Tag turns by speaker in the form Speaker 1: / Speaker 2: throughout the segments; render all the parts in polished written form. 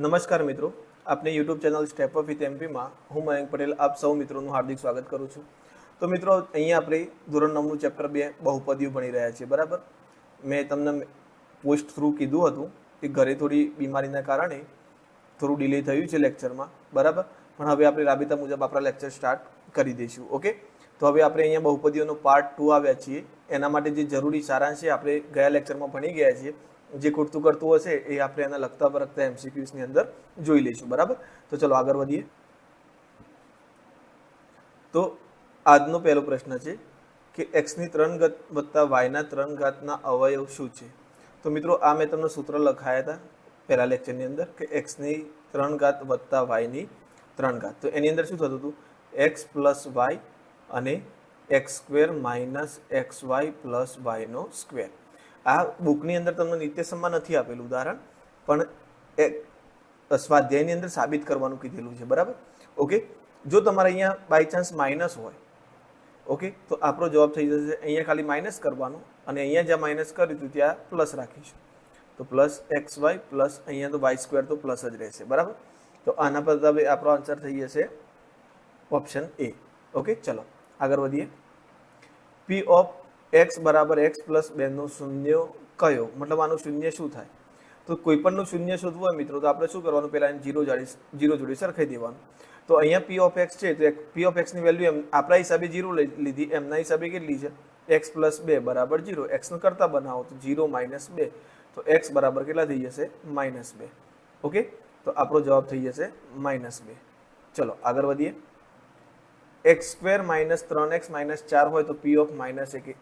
Speaker 1: નમસ્કાર મિત્રો, આપની YouTube channel step up with એમપીમાં હું મયંક પટેલ આપ સૌ મિત્રોનું હાર્દિક સ્વાગત કરું છું. તો મિત્રો અહીંયા આપણે ધોરણ 9નું ચેપ્ટર 2 બહુપદીઓ ભણી રહ્યા છીએ. બરાબર, મેં તમને પોસ્ટ થ્રુ કીધું હતું કે ઘરે થોડી બીમારીના કારણે થોડું ડિલે થયું છે લેક્ચરમાં. બરાબર, પણ હવે આપણે રાબેતા મુજબ આપણા લેક્ચર સ્ટાર્ટ કરી દઈશું. ઓકે, તો હવે આપણે અહીંયા બહુપદીઓનો પાર્ટ 2 આવ્યા છીએ. એના માટે જે જરૂરી સારાંશ છે આપણે ગયા લેક્ચરમાં ભણી ગયા છીએ. જે ખૂટતું કરતું હશે એ આપણે એના લખતા વરખતા એમસીક્યુઝની અંદર જોઈ લઈશું. બરાબર, તો ચલો આગળ વધીએ. તો આજનો પહેલો પ્રશ્ન છે કે એક્સની 3 ઘાત વત્તા વાયના 3 ઘાતના અવયવ શું છે? તો મિત્રો આ મેં તમને સૂત્ર લખાયા હતા પહેલા લેક્ચરની અંદર કે એક્સની 3 ઘાત વત્તા વાયની 3 ઘાત. તો એની અંદર શું થતું હતું? એક્સ પ્લસ વાય અને x square minus x y plus વાયનો સ્ક્વેર. આ બુકની અંદર તમને નિત્ય સમ્મા નથી આપેલું ઉદાહરણ, પણ સ્વાધ્યાયની અંદર સાબિત કરવાનું કીધેલું છે. બરાબર, ઓકે. જો તમારે અહીંયા બાય ચાન્સ માઇનસ હોય, ઓકે, તો આપણો જવાબ થઈ જશે અહીંયા ખાલી માઇનસ કરવાનું અને અહીંયા જ્યાં માઇનસ કર્યું હતું ત્યાં પ્લસ રાખીશું. તો પ્લસ એક્સ વાય પ્લસ અહીંયા તો વાય સ્ક્વેર તો પ્લસ જ રહેશે. બરાબર, તો આના પર આપણો આન્સર થઈ જશે ઓપ્શન એ. ઓકે, ચલો આગળ વધીએ. પી ઓફ એક્સ બરાબર એક્સ પ્લસ 2 નો શૂન્ય કયો? મતલબ આનું શૂન્ય શું થાય? તો કોઈ પણનું શૂન્ય શોધવું હોય મિત્રો તો આપણે શું કરવાનું? પહેલાં જીરો જોડે સરખાઈ દેવાનું. તો અહીંયા પી ઓફ એક્સ છે તો પી ઓફ એક્સની વેલ્યુ આપણા હિસાબે 0 લીધી, એમના હિસાબે કેટલી છે? એક્સ પ્લસ 2 બરાબર 0. એક્સનું કરતા બનાવો તો 0 માઇનસ 2, તો એક્સ બરાબર કેટલા થઈ જશે? -2. ઓકે, તો આપણો જવાબ થઈ જશે -2. ચલો આગળ વધીએ. X square minus 3x minus 4 હોય તો પી ઓફ -1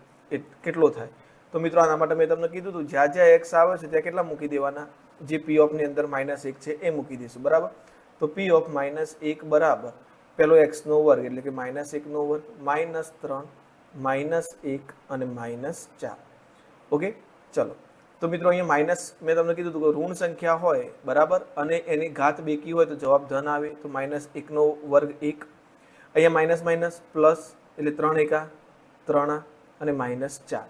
Speaker 1: કેટલો થાય? તો મિત્રો આના માટે મેં તમને કીધું હતું જ્યાં જ્યાં એક્સ આવે છે ત્યાં કેટલા મૂકી દેવાના? જે પી ઓફની અંદર -1 છે એ મૂકી દઈશું. બરાબર, તો પી ઓફ -1 બરાબર પેલો એક્સનો વર્ગ એટલે કે -1નો વર્ગ -3 -1 અને -4. ઓકે, ચલો. તો મિત્રો અહીંયા માઇનસ મેં તમને કીધું હતું કે ઋણ સંખ્યા હોય બરાબર અને એની ઘાત બેકી હોય તો જવાબ ધન આવે. તો -1નો વર્ગ 1, અહીંયા માઇનસ માઇનસ પ્લસ એટલે 3 એકા 3 અને -4.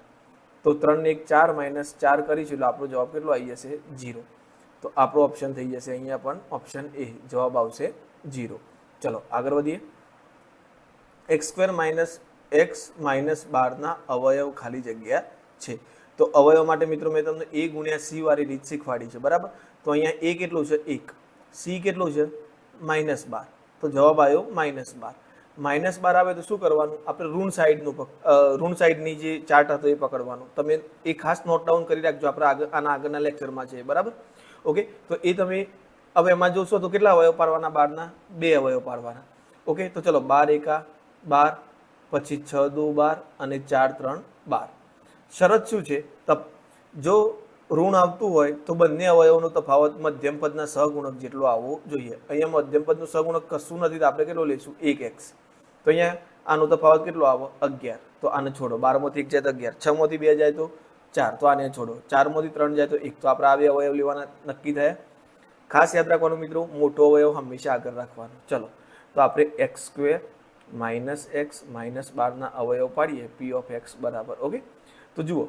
Speaker 1: તો 3 ને 1 4 -4 કરીશું એટલે આપણો જવાબ કેટલો આવી જશે? 0. તો આપણો ઓપ્શન થઈ જશે અહીંયા પણ ઓપ્શન એ, જવાબ આવશે 0. ચલો આગળ વધીએ. X square minus x minus 12 અવયવ ખાલી જગ્યા છે. તો અવયવ માટે મિત્રો મેં તમને a ગુણ્યા c વાળી રીત શીખવાડી છે. બરાબર, તો અહીંયા a કેટલું છે? 1. c કેટલું છે? -12. તો જવાબ આવ્યો -12. -12 આવે તો શું કરવાનું? આપણે ઋણ સાઈડની જે ચાર્ટ હતો એ પકડવાનું. તમે એ ખાસ નોટ ડાઉન કરી રાખજો, આપણે આના આગળના લેક્ચરમાં છે. બરાબર, ઓકે. તો એ તમે હવે એમાં જોશો તો કેટલા અવયવ પાડવાના? 12ના 2 અવયવ પાડવાના. ઓકે, તો ચલો 12 એકા 12, પછી 6 દુ 12 અને 4 3 12. શરત શું છે? જો ઋણ આવતું હોય તો બંને અવયવનો તફાવત મધ્યમ પદના સહગુણક જેટલો આવવો જોઈએ. અહીંયા મધ્યમ પદનું સહગુણક કશું નથી તો આપણે કેટલો લઈશું? 1x. તો અહીંયા આનો તફાવત કેટલો આવો? 11. તો આને છોડો. 12 માંથી 1 જાય તો 11, 6 માંથી 2 જાય તો 4, તો આને છોડો. 4 માંથી 3 જાય તો 1. તો આપણે આ બે અવયવ લેવાના નક્કી થયા. ખાસ યાદ રાખવાનું મિત્રો, મોટો અવયવ હંમેશા આગળ રાખવાનો. ચલો, તો આપણે એક્સ સ્ક્વેર -x -12 અવયવ પાડીએ પી ઓફ એક્સ બરાબર. ઓકે, તો જુઓ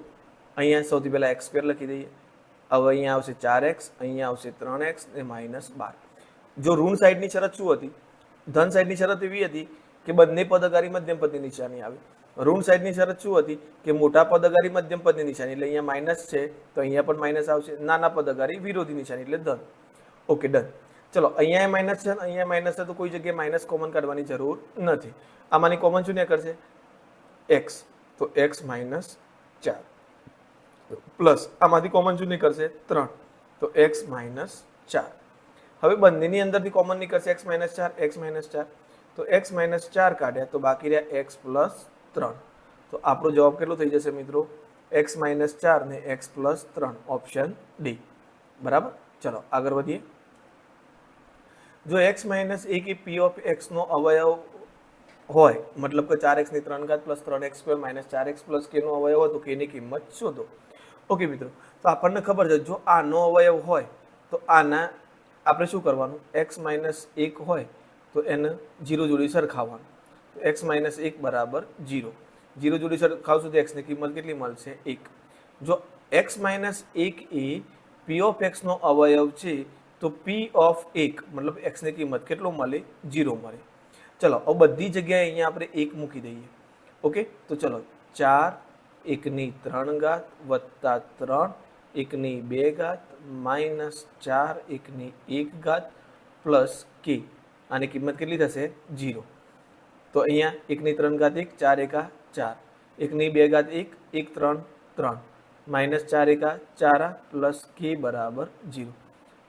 Speaker 1: અહીંયા સૌથી પહેલા એક્સ સ્ક્વેર લખી દઈએ. હવે અહીંયા આવશે 4x, અહીંયા આવશે 3x ને -12. જો ઋણ સાઈડની શરત શું હતી? ધન સાઈડની શરત એવી હતી કે બંને પદ અગાડી મધ્યમ પદની નિશાની આવે. ઋણ સાઈડની શરત શું હતી? કે મોટા પદ અગાડી મધ્યમ પદની નિશાની એટલે અહીંયા માઇનસ છે તો અહીંયા પણ માઇનસ આવશે. નાના પદ અગાડી વિરોધી નિશાની એટલે ધન. Okay, done. ચલો, અહીંયા માઇનસ છે, અહીંયા માઇનસ છે તો કોઈ જગ્યાએ માઇનસ કોમન કાઢવાની જરૂર નથી. આમાંની કોમન શું નીકળશે? એક્સ. તો એક્સ -4 પ્લસ આમાંથી કોમન શું નીકળશે? 3. તો એક્સ -4. હવે બંનેની અંદરથી કોમન નીકળશે x -4. તો x -4 કાઢ્યા તો બાકી રહ્યા x + 3. તો આપણો જવાબ કેટલો થઈ જશે મિત્રો? x -4 ને x + 3, ઓપ્શન ડી. બરાબર, ચલો આગળ વધીએ. જો x -1 A P of x નો અવયવ હોય, મતલબ કે 4x ની 3 ઘાત plus 3x square minus 4x plus k નો અવયવ હોય તો k ની કિંમત શોધો. ઓકે મિત્રો, તો આપણને ખબર છે જો આનો અવયવ હોય તો આના આપણે શું કરવાનું? x -1 હોય તો એને 0 જોડી સરખાવવાનું. x -1 બરાબર 0. 0 જોડી સરખાવશું તો x ની કિંમત કેટલી મળશે? 1. જો x -1 A P of x નો અવયવ છે તો પી ઓફ 1 મતલબ એક્સની કિંમત કેટલો મળે? 0 મળે. ચલો હવે બધી જગ્યાએ અહીંયા આપણે 1 મૂકી દઈએ. ઓકે, તો ચલો 4 1ની 3 ઘાત વત્તા 3 1ની 2 ઘાત માઇનસ 4 1ની 1 ઘાત પ્લસ કે આની કિંમત કેટલી થશે? 0. તો અહીંયા 1ની 3 ઘાત 1 4 એકા 4 1ની 2 ઘાત 1 1 3 3 માઇનસ 4 એકા 4 પ્લસ કે બરાબર 0.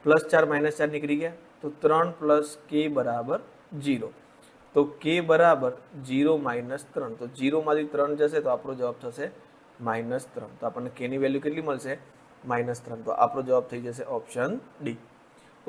Speaker 1: પ્લસ 4 માઇનસ 4 નીકળી ગયા તો 3 પ્લસ કે બરાબર 0. તો કે બરાબર 0 માઇનસ 3. તો 0 માંથી 3 જશે તો આપણો જવાબ થશે -3. તો આપણને કે ની વેલ્યુ કેટલી મળશે? -3. તો આપણો જવાબ થઈ જશે ઓપ્શન ડી.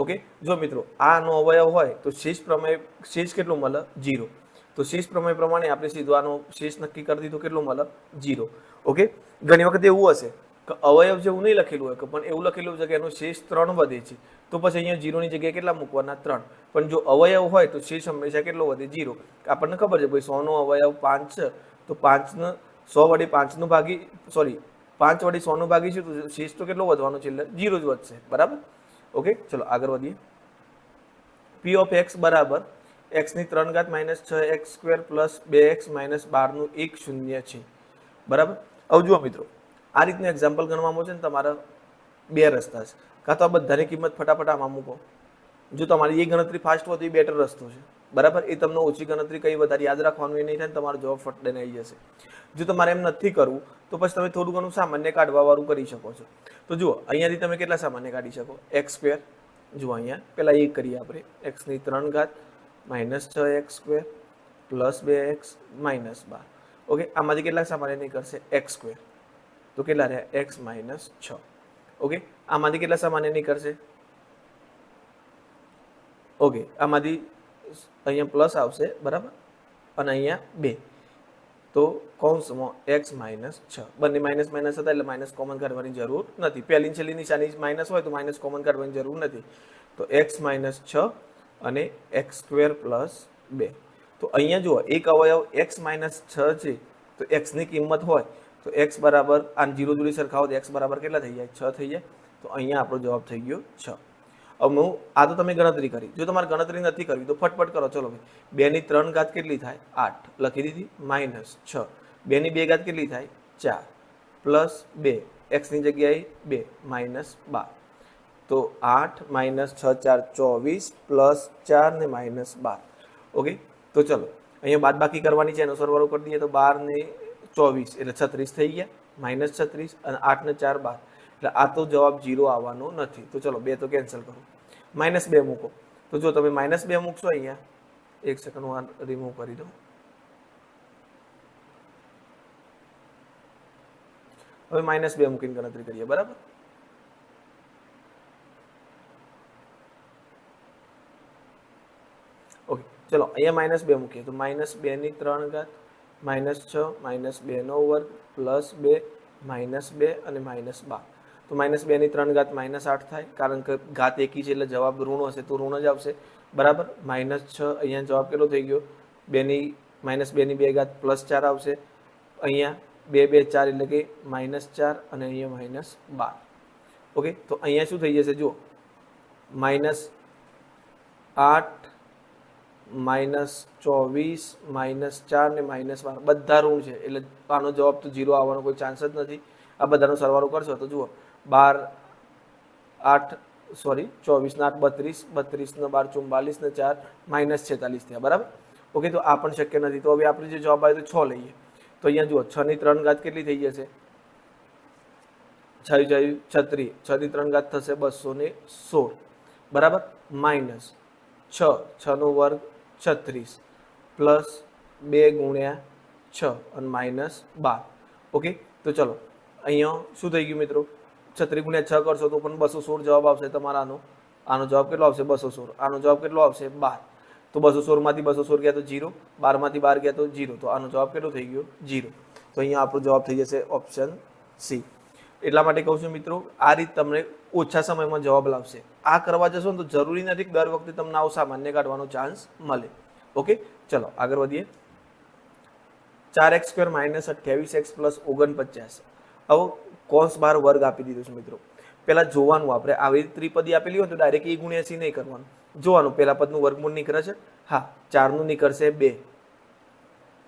Speaker 1: ઓકે, જો મિત્રો આનો અવયવ હોય તો શેષ પ્રમેય શેષ કેટલો મળે? 0. તો શેષ પ્રમેય પ્રમાણે આપણે સીધો આનો શેષ નક્કી કરી દીધો, કેટલો મળે? 0. ઓકે, ઘણી વખત એવું હશે કે અવયવ જેવું નહીં લખેલું હોય પણ એવું લખેલું છે કે એનો શેષ 3 વધે છે, તો પછી અહીંયા 0 ની જગ્યાએ કેટલા મૂકવાના? 3. પણ જો અવયવ હોય તો શેષ હંમેશા કેટલો વધે? 0. આપણને ખબર છે ભાઈ 100 નો અવયવ 5 છે, તો 5 ને 100 વડે 5 નું ભાગી 5 વડે 100 નું ભાગીશું તો શેષ તો કેટલો વધવાનો છે? એટલે 0 જ વધશે. બરાબર. ઓકે, ચલો આગળ વધીએ. પી ઓફ એક્સ બરાબર એક્સની 3 ઘાત minus 6x square plus 2x minus 12 નું 1 0 છે. બરાબર. હવે જુઓ મિત્રો, આ રીતનું એક્ઝામ્પલ ગણવામાં છે ને તમારા બે રસ્તા છે. કાં તો આ બધાની કિંમત ફટાફટ આમાં મૂકો. જો તમારી એ ગણતરી ફાસ્ટ હોય તો એ બેટર રસ્તો છે. બરાબર. એ તમને ઓછી ગણતરી કઈ વધારે યાદ રાખવાનું એ નહીં થાય, તમારો જવાબ ફટને આવી જશે. જો તમારે એમ નથી કરવું તો પછી તમે થોડું ઘણું સામાન્ય કાઢવા વાળું કરી શકો છો. તો જુઓ અહીંયાથી તમે કેટલા સામાન્ય કાઢી શકો? X square. જુઓ અહીંયા પહેલા એ કરીએ આપણે. એક્સની 3 ઘાત minus 6x square plus 2x minus 12. Okay, આમાંથી કેટલા સામાન્ય નીકળશે? X square. તો કેટલા રહ્યા? X minus 6. ઓકે, આમાંથી કેટલા સામાન્ય નીકળશે? ઓકે, આમાંથી અહીંયા પ્લસ આવશે. બરાબર. અને અહીંયા 2. તો કૌંસમાં એક્સ માઇનસ 6. બંને માઇનસ માઇનસ હતા એટલે માઇનસ કોમન કાઢવાની જરૂર નથી. પહેલી છેલ્લી નિશાની માઇનસ હોય તો માઇનસ કોમન કાઢવાની જરૂર નથી. તો એક્સ માઇનસ 6 અને એક્સ સ્ક્વેર પ્લસ 2. તો અહીંયા જુઓ એક અવયવ એક્સ માઇનસ 6 છે, તો એક્સની કિંમત હોય તો એક્સ બરાબર આ 0 જોડી સરખાવો તો એક્સ બરાબર કેટલા થઈ જાય? 6 થઈ જાય. તો અહીંયા આપણો જવાબ થઈ ગયો 6. હવે હું આ તો તમે ગણતરી કરી. જો તમારે ગણતરી નથી કરવી તો ફટફટ કરો. ચલો ભાઈ, 2 ની 3 ઘાત કેટલી થાય? 8 લખી દીધી. માઇનસ 6. 2 ની 2 ઘાત કેટલી થાય? 4 પ્લસ 2 એક્સની જગ્યાએ 2 માઇનસ 12. તો 8 માઇનસ 6 4 24 પ્લસ 4 ને માઇનસ 12. ઓકે, તો ચલો અહીંયા બાદ બાકી કરવાની છે, એનો સરવાળો કરી દઈએ તો 12 ને 24 એટલે 36 થઈ ગયા. માઇનસ 36 અને 8 ને 4 12. એટલે આ તો જવાબ 0 આવવાનો નથી. તો ચલો 2 તો કેન્સલ કરો. -2 મૂકો. તો જો તમે -2 મૂકશો અહીંયા, એક સેકન્ડ હું આ રિમૂવ કરી દઉં. હવે -2 મૂકીને ગણતરી કરીએ. બરાબર. ઓકે, ચલો અહીંયા -2 મૂકીએ તો -2 ની 3 ઘાત -6 -2 નો વર્ગ પ્લસ 2 -2 અને -12. તો -2 ની 3 ઘાત -8 થાય, કારણ કે ઘાત એકી છે એટલે જવાબ ઋણ હશે તો ઋણ જ આવશે. બરાબર. -6 અહીંયા જવાબ કેટલો થઈ ગયો? -2 ની 2 ઘાત +4 આવશે. અહીંયા 2 2 4 એટલે કે -4 અને અહીંયા -12. ઓકે, તો અહીંયા શું થઈ જશે? જુઓ -8 -24 -4 ને -12 બધા ઋણ છે એટલે આનો જવાબ તો 0 આવવાનો કોઈ ચાન્સ જ નથી. આ બધાનો સરવાળો કરશો તો જુઓ 12 8 24 ને 8 32 32 ને 12 44 ને 4 -46 થયા. બરાબર. ઓકે, તો આ પણ શક્ય નથી. તો હવે આપણે જે જવાબ આવ્યો તો 6 લઈએ. તો અહીંયા જુઓ 6 ની 3 ઘાત કેટલી થઈ જશે? 6 36. 6 ની 3 ઘાત થશે 216. બરાબર. માઇનસ 6 નો વર્ગ 36 પ્લસ 2 ગુણ્યા 6 અને -12. ઓકે, તો ચલો અહીંયા શું થઈ ગયું મિત્રો? 36 ગુણ્યા 6 કરશો તો પણ 216 જવાબ આવશે તમારા. આનો જવાબ કેટલો આવશે? 216. આનો જવાબ કેટલો આવશે? 12. તો 216 માંથી 216 ગયા તો 0, 12 માંથી 12 ગયા તો 0. તો આનો જવાબ કેટલો થઈ ગયો? 0. તો અહીંયા આપણો જવાબ થઈ જશે ઓપ્શન સી. એટલા માટે કહું છું મિત્રો, આ રીત તમને ઓછા સમયમાં જવાબ લાવશે. આ કરવા જશો ને તો જરૂરી નથી કે દર વખતે તમને આવું સામાન્ય કાઢવાનો ચાન્સ મળે. ઓકે, ચલો આગળ વધીએ. 4x square -28x plus 49. હવે કૌંસ બહાર વર્ગ આપી દીધો છે મિત્રો. પહેલા જોવાનું આપણે આવી ત્રિપદી આપેલી હોય તો ડાયરેક્ટ એ ગુણ્યા સી નહીં કરવાનું, જોવાનું પહેલા પદનું વર્ગમૂળ નીકળે છે, હા 4નું નીકળશે 2,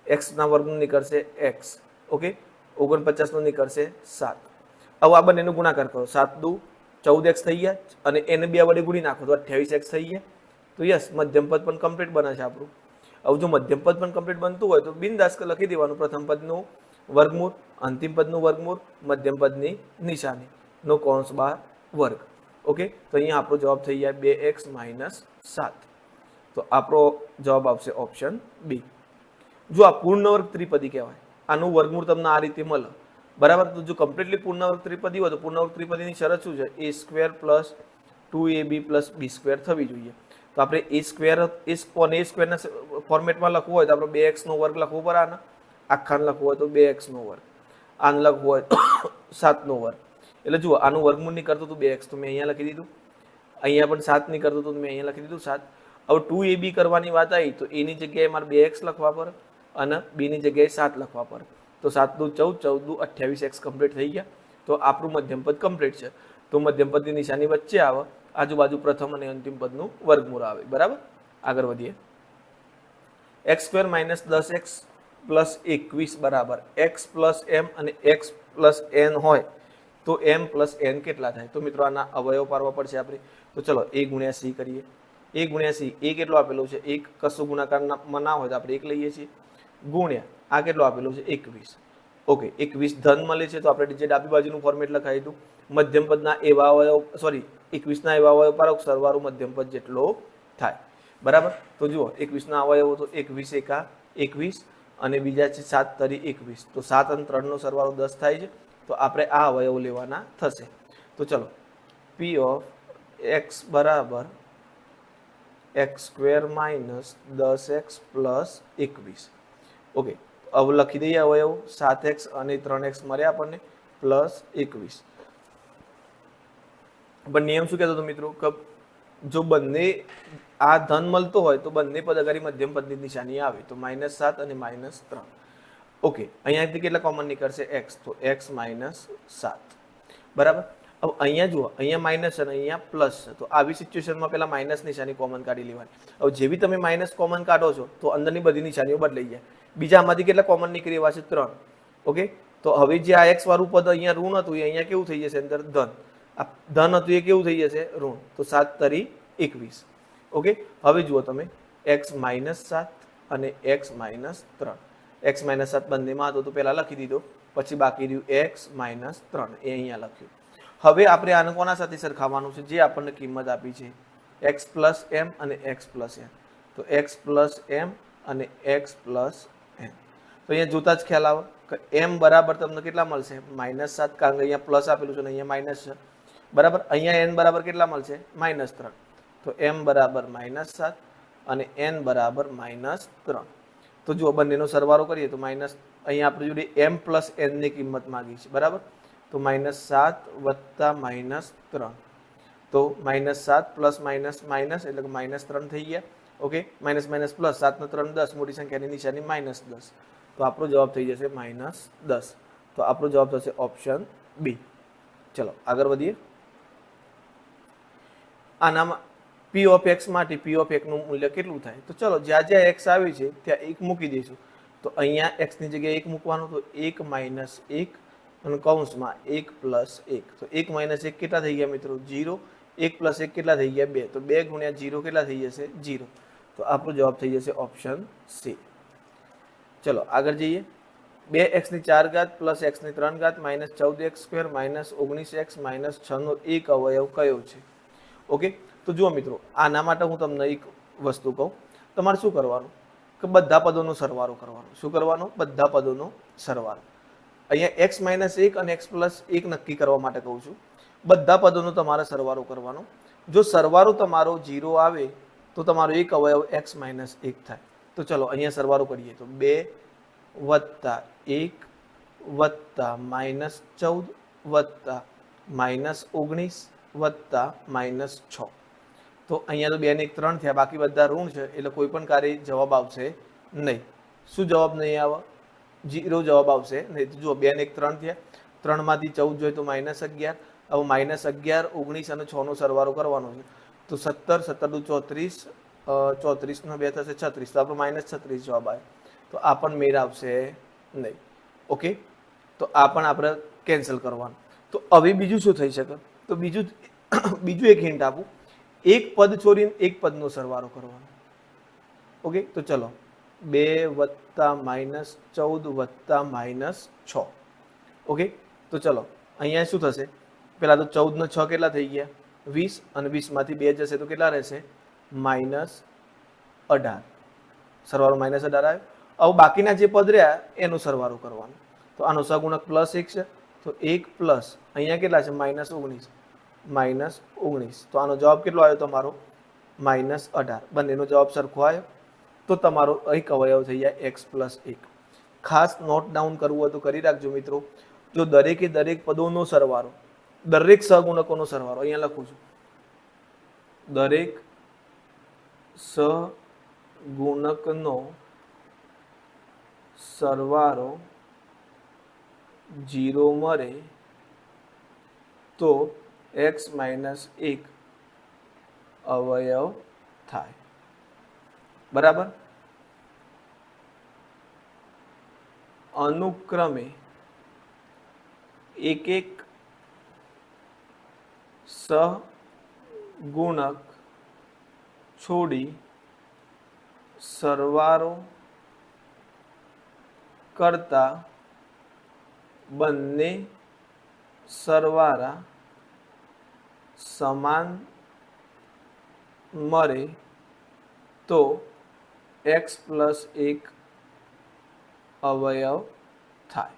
Speaker 1: એક્સના વર્ગનું નીકળશે એક્સ, ઓકે 49નું નીકળશે 7. હવે આ બંનેનો ગુણાકાર કરો, 7 દુ 14x થઈ ગયા અને એને 2 વડે ગુણી નાખો તો 28x થઈ ગયા. તો યસ મધ્યમ પદ પણ કમ્પ્લીટ બને છે આપણું. હવે જો મધ્યમ પદ પણ કમ્પ્લીટ બનતું હોય તો બિનદાસ લખી દેવાનું પ્રથમ પદનું વર્ગમૂળ, અંતિમ પદનું વર્ગમૂળ, મધ્યમ પદની નિશાની નો કૌંસ બહાર વર્ગ. ઓકે તો અહીંયા આપણો જવાબ થઈ જાય 2x - 7. તો આપણો જવાબ આવશે ઓપ્શન બી. જો આ પૂર્ણ વર્ગ ત્રિપદી કહેવાય, આનું વર્ગમૂળ તમને આ રીતે મળે, બરાબર. તો જો કમ્પ્લીટલી પૂર્ણ વર્ગ ત્રિપદી હોય તો પૂર્ણ વર્ગ ત્રિપદીની શરત શું છે? a² + 2ab + b² થવી જોઈએ. તો આપણે a સ્ક્વેરના ફોર્મેટમાં લખવું હોય તો આપણે 2x નો વર્ગ લખવો પડે, આને આખાને લખવું હોય તો 2x નો વર્ગ, આને લખવું હોય તો 7 નો વર્ગ. એટલે જુઓ આનું વર્ગમૂળ નહીં કરતો તો 2x તો મેં અહીંયા લખી દીધું, અહીંયા પણ 7 નહીં કરતો તો મેં અહીંયા લખી દીધું 7. હવે 2ab કરવાની વાત આવી તો a ની જગ્યાએ મારે 2x લખવા પડે અને b ની જગ્યાએ 7 લખવા પડે. તો 7 દુ 14, 14 દુ 28x કમ્પ્લીટ થઈ ગયા. તો આપણું મધ્યમ પદ કમ્પ્લીટ છે. તો મધ્યમ પદની નિશાની વચ્ચે આવે, આજુબાજુ પ્રથમ અને અંતિમ પદનું વર્ગમૂળ આવે, બરાબર. આગળ વધીએ. x² - 10x + 21 બરાબર x + m અને x + n હોય તો m + n કેટલા થાય? તો મિત્રો આના અવયવ પાડવા પડશે આપણે. તો ચલો a × c કરીએ. a × c, a કેટલો આપેલો છે? 1, કશું ગુણાકારમાં ના હોય તો આપણે 1 લઈએ છીએ, ગુણ્યા આ કેટલો આપેલો છે? 21. ઓકે 21 ધન મળે છે તો આપણે જે ડાબી બાજુનું ફોર્મેટ લખાવી દીધું. મધ્યમ પદના એવા અવયવ 21ના એવા અવયવ પાડો સરવાળો મધ્યમ પદ જેટલો થાય, બરાબર. તો જુઓ 21ના અવયવો તો 21 એકા 21 અને બીજા છે 7 તરી 21. તો 7 અને 3 નો સરવાળો 10 થાય છે. તો આપણે આ અવયવો લેવાના થશે. તો ચલો p ઓફ x બરાબર x² - 10x + 21. ઓકે હવે લખી દઈએ અવયવ, 7x અને 3x મળ્યા આપણને +21. પણ નિયમ શું કહેતો હતો મિત્રો કે જો બંને આ ધન મળતો હોય તો બંને પદ અગાડી મધ્યમ પદની નિશાની આવે, તો -7 અને -3. ઓકે અહીંયાથી કેટલા કોમન નીકળશે? x, તો x - 7, બરાબર. હવે અહીંયા જુઓ, અહીંયા માઇનસ અને અહીંયા પ્લસ છે. તો આવી સિચ્યુએશનમાં પહેલા માઇનસ નિશાની કોમન કાઢી લેવાની. હવે જેવી તમે માઇનસ કોમન કાઢો છો તો અંદરની બધી નિશાનીઓ બદલાઈ જાય. બીજા આમાંથી કેટલા કોમન નીકળી એવા છે? 3. ઓકે તો હવે જે આ x વાળું પદ અહીંયા ઋણ હતું એ અહીંયા કેવું થઈ જશે? અંદર ધન. આ ધન હતું એ કેવું થઈ જશે? ઋણ. તો 7 તરી 21. ઓકે હવે જુઓ તમે x - 7 અને x - 3. x - 7 બંનેમાં હતો તો પહેલા લખી દીધો, પછી બાકી રહ્યું x - 3 એ અહીંયા લખ્યું. હવે આપણે આને કોના સાથે સરખાવવાનું છે? જે આપણને કિંમત આપી છે x + m અને x + n. તો x + m અને x + n. તો અહીંયા જોતા જ ખ્યાલ આવે કે m બરાબર તમને કેટલા મળશે? -7, કારણ કે અહીંયા પ્લસ આપેલું છે અને અહીંયા માઇનસ છે, બરાબર. અહીંયા n બરાબર કેટલા મળશે? -3. તો m બરાબર -7 અને n બરાબર -3. તો જો બંનેનો સરવાળો કરીએ તો અહીંયા આપણે જોડે m + n ની કિંમત માંગી છે, બરાબર. તો -7 + -3. તો -7 + એટલે કે -3 થઈ ગયા. ઓકે માઇનસ પ્લસ 7 ને 3 10, મોટી સંખ્યાની નિશાની -10. તો આપણો જવાબ થઈ જશે -10. તો આપણો જવાબ થશે ઓપ્શન બી. ચલો આગળ વધીએ. આનામાં p ઓફ x માટે p ઓફ x નું મૂલ્ય કેટલું થાય? તો ચલો જ્યાં જ્યાં x આવે છે ત્યાં 1 મૂકી દઈશું. તો અહીંયા x ની જગ્યાએ 1 મૂકવાનું, તો 1 - 1 અને કૌંસમાં 1 + 1. તો 1 - 1 કેટલા થઈ ગયા મિત્રો? 0. 1 + 1 કેટલા થઈ ગયા? 2. તો 2 × 0 કેટલા થઈ જશે? 0. તો આપણો જવાબ થઈ જશે ઓપ્શન સી. ચલો આગળ જઈએ. 2x4 + x3 -14x² -19x -6 નો એક અવયવ કયો છે? ઓકે તો જુઓ મિત્રો, આના માટે હું તમને એક વસ્તુ કહું. તમારે શું કરવાનું કે બધા પદોનો સરવાળો કરવાનો. શું કરવાનો? બધા પદોનો સરવાળો. અહીંયા x - 1 અને x + 1 નક્કી કરવા માટે કહું છું. બધા પદોનો તમારે સરવાળો કરવાનો. જો સરવાળો તમારો 0 આવે તો તમારો એક અવયવ x - 1 થાય. તો ચલો અહીંયા સરવાળો કરીએ તો 2 + 1 + -14 + -19 + -6. તો અહીંયા તો 2 ને 1 3 થયા, બાકી બધા ઋણ છે એટલે કોઈ પણ કાર્ય જવાબ આવશે નહીં. શું જવાબ નહીં આવે? 0 જવાબ આવશે નહીં. તો જુઓ 2 ને 1 3 થયા, 3 માંથી 14 જોઈએ તો -11 હવે -11, 19 અને 6 નો સરવાળો કરવાનો છે. તો 17, 17 દુ 34, 34 નો 2 થશે 36. તો આપણો -36 જવાબ આવે. તો આ પણ મેળ આવશે નહીં. ઓકે, તો આ પણ આપણે કેન્સલ કરવાનું. તો હવે બીજું શું થઈ શકે? તો બીજું એક હિન્ટ આપું. એક પદ છોડીને એક પદનો સરવાળો કરવાનો. ઓકે, તો ચલો 2 વત્તા -14 વત્તા -6. ઓકે, તો ચલો અહીંયા શું થશે? પેલા તો 14 ને 6 કેટલા થઈ ગયા? 20, અને 20 માંથી 2 જશે તો કેટલા રહેશે? -18. સરવાળો -18 આવ્યો. હવે બાકીના જે પદ રહ્યા એનો સરવાળો કરવાનો. તો આનો સહગુણક +1 છે, તો 1 પ્લસ અહીંયા કેટલા છે? -19. તો આનો જવાબ કેટલો આવ્યો તમારો? -18. બંનેનો જવાબ સરખો આવ્યો. તો તમારો એક અવયવ થઈ જાય x + 1. ખાસ નોટ ડાઉન કરવું હોય તો કરી રાખજો મિત્રો. જો દરેકે દરેક પદોનો સરવાળો, દરેક સહગુણકોનો સરવાળો અહીંયા લખું છું, દરેક સહગુણકનો સરવાળો 0 મળે તો x - 1 અવયવ થાય. બરાબર? અનુક્રમે એક સહગુણક છોડી સરવાળો કરતા બંને સરવાળા સમાન મળે તો x + 1 અવયવ થાય.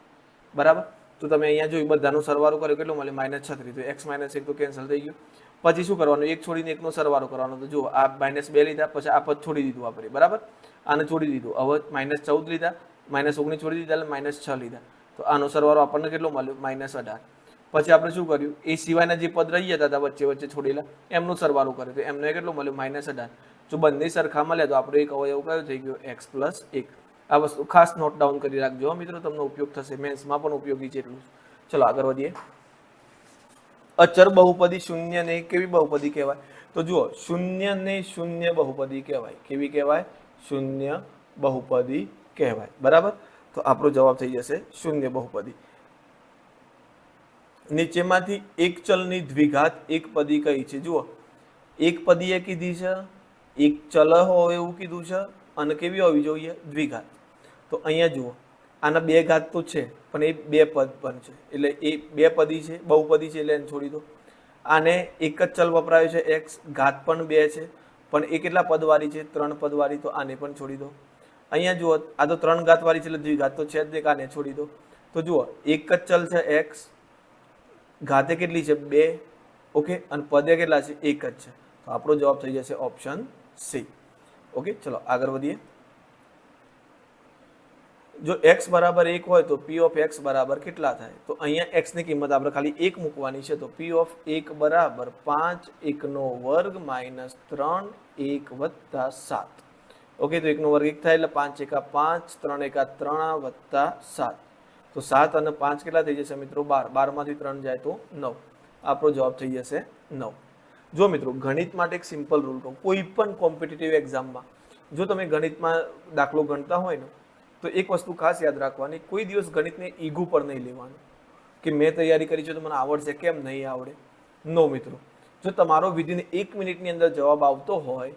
Speaker 1: બરાબર? તો તમે અહીંયા જોયું બધાનો સરવાળો કર્યો, કેટલો મળે? -36. તો x - 1 તો કેન્સલ થઈ ગયું. પછી શું કરવાનું? એક છોડીને એકનો સરવાળો કરવાનો. તો જુઓ, આ -2 લીધા, પછી આ પદ છોડી દીધું આપણે. બરાબર? આને છોડી દીધું. હવે -14 લીધા, -19 છોડી દીધા, એટલે -6 લીધા. તો આનો સરવાળો આપણને કેટલો મળ્યો? -18. પછી આપણે શું કર્યું? એ સિવાયના જે પદ રહી જતા હતા વચ્ચે વચ્ચે છોડેલા, એમનો સરવાળો કર્યો. તો એમને કેટલો મળ્યો? -18. જો બંને સરખા મળ્યા તો આપણો એક અવયવ કયો થઈ ગયો? x + 1. આ વસ્તુ ખાસ નોટ ડાઉન કરી રાખજો મિત્રો, તમને ઉપયોગ થશે. મેન્સમાં પણ ઉપયોગી છે એટલું. ચલો આગળ વધીએ. અચર બહુપદી શૂન્યને કેવી બહુપદી કહેવાય? તો જુઓ, શૂન્યને શૂન્ય બહુપદી કહેવાય. કેવી કહેવાય? શૂન્ય બહુપદી કહેવાય. બરાબર? તો આપણો જવાબ થઈ જશે શૂન્ય બહુપદી. નીચેમાંથી એક ચલની દ્વિઘાત એક પદી કઈ છે? જુઓ, એક પદીએ કીધી છે, એક ચલ હોય એવું કીધું છે, અને કેવી હોવી જોઈએ? દ્વિઘાત. તો અહીંયા જુઓ, આના 2 ઘાત તો છે, પણ એ 2 પદ પણ છે, એટલે એ 2 પદી છે, બહુપદી છે, એટલે એને છોડી દો. આને એક જ ચલ વપરાયો છે x, ઘાત પણ 2 છે, પણ એ કેટલા પદવાળી છે? 3 પદવાળી. તો આને પણ છોડી દો. અહીંયા જુઓ, આ તો 3 ઘાતવાળી છે, એટલે દ્વિઘાત તો છે જ નહીં, આને છોડી દો. તો જુઓ, એક જ ચલ છે x, ઘાતે કેટલી છે? 2. ઓકે, અને પદે કેટલા છે? 1 જ છે. તો આપણો જવાબ થઈ જશે ઓપ્શન સી. ઓકે, ચલો આગળ વધીએ. જો x બરાબર 1 હોય તો p ઓફ x બરાબર કેટલા થાય? તો અહીંયા x ની કિંમત આપણે ખાલી 1 મૂકવાની છે. તો p ઓફ 1 બરાબર 5 1નો વર્ગ - 3 1 વત્તા 7. ઓકે, તો 1નો વર્ગ 1 થાય, એટલે 5 એકા 5, 3 એકા 3 વત્તા 7. તો 7 અને 5 કેટલા થઈ જશે મિત્રો? 12. 12 માંથી 3 જાય તો 9. આપણો જવાબ થઈ જશે 9. જો મિત્રો, ગણિત માટે એક સિમ્પલ રૂલ કહું. કોઈ પણ કોમ્પિટિટિવ એક્ઝામમાં જો તમે ગણિતમાં દાખલો ગણતા હોય ને, તો એક વસ્તુ ખાસ યાદ રાખવાની, કોઈ દિવસ ગણિતને ઈગો પર નહીં લેવાનું કે મેં તૈયારી કરી છે તો મને આવડશે, કેમ નહીં આવડે. નો મિત્રો, જો તમારો વિધિન 1 મિનિટની અંદર જવાબ આવતો હોય,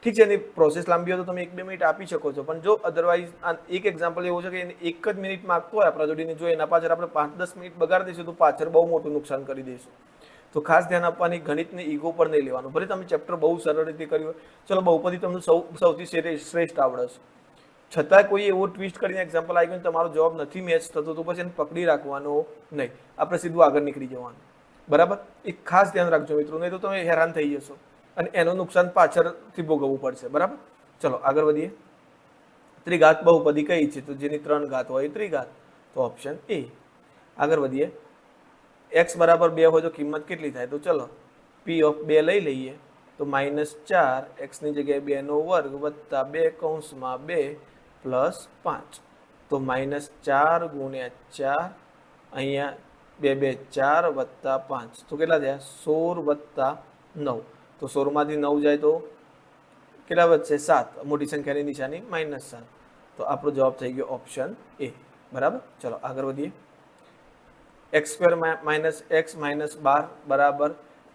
Speaker 1: ઠીક છે, એની પ્રોસેસ લાંબી હોય તો તમે 1-2 મિનિટ આપી શકો છો, પણ જો અધરવાઇઝ એક એક્ઝામ્પલ એવું છે કે એને 1 જ મિનિટ માંગતો હોય આપણા જોડીને, જો એના પાછળ આપણે 5-10 મિનિટ બગાડી દઈશું તો પાછળ બહુ મોટું નુકસાન કરી દઈશું. તો ખાસ ધ્યાન આપવાની, ગણિતને ઈગો પર નહીં લેવાનું. ભલે તમે ચેપ્ટર બહુ સરળ રીતે કર્યું હોય, ચલો બહુપદી તમને સૌથી શ્રેષ્ઠ આવડે છે, છતાં કોઈ એવો ટ્વિસ્ટ કરીને એક્ઝામ્પલ આવી ગયું તમારો જવાબ નથી મેચ થતો, તો પછી એને પકડી રાખવાનો નહીં, આપણે સીધું આગળ નીકળી જવાનું. બરાબર? એક ખાસ ધ્યાન રાખજો મિત્રો, નહીં તો તમે હેરાન થઈ જશો અને એનું નુકસાન પાછળથી ભોગવવું પડશે. બરાબર? ચલો આગળ વધીએ. ત્રિઘાત બહુપદી કઈ છે? તો જેની 3 ઘાત હોય ત્રિઘાત. તો ઓપ્શન એ. આગળ વધીએ. x બરાબર 2 હોય તો કિંમત કેટલી થાય? તો ચલો p ઓફ 2 લઈ લઈએ. તો -4 x ની જગ્યાએ 2નો વર્ગ વત્તા 2 કૌંસમાં 2 પ્લસ 5. તો -4 ગુણ્યા 4, અહીંયા 2 2 4 વત્તા 5 તો કેટલા થયા 16 વત્તા 9 તો 16 માંથી 9 જાય તો કેટલા વધશે 7 મોટી સંખ્યાની નિશાની -7 તો આપણો જવાબ થઈ ગયો ઓપ્શન એ બરાબર ચલો આગળ વધીએ x² - x - 12 બરાબર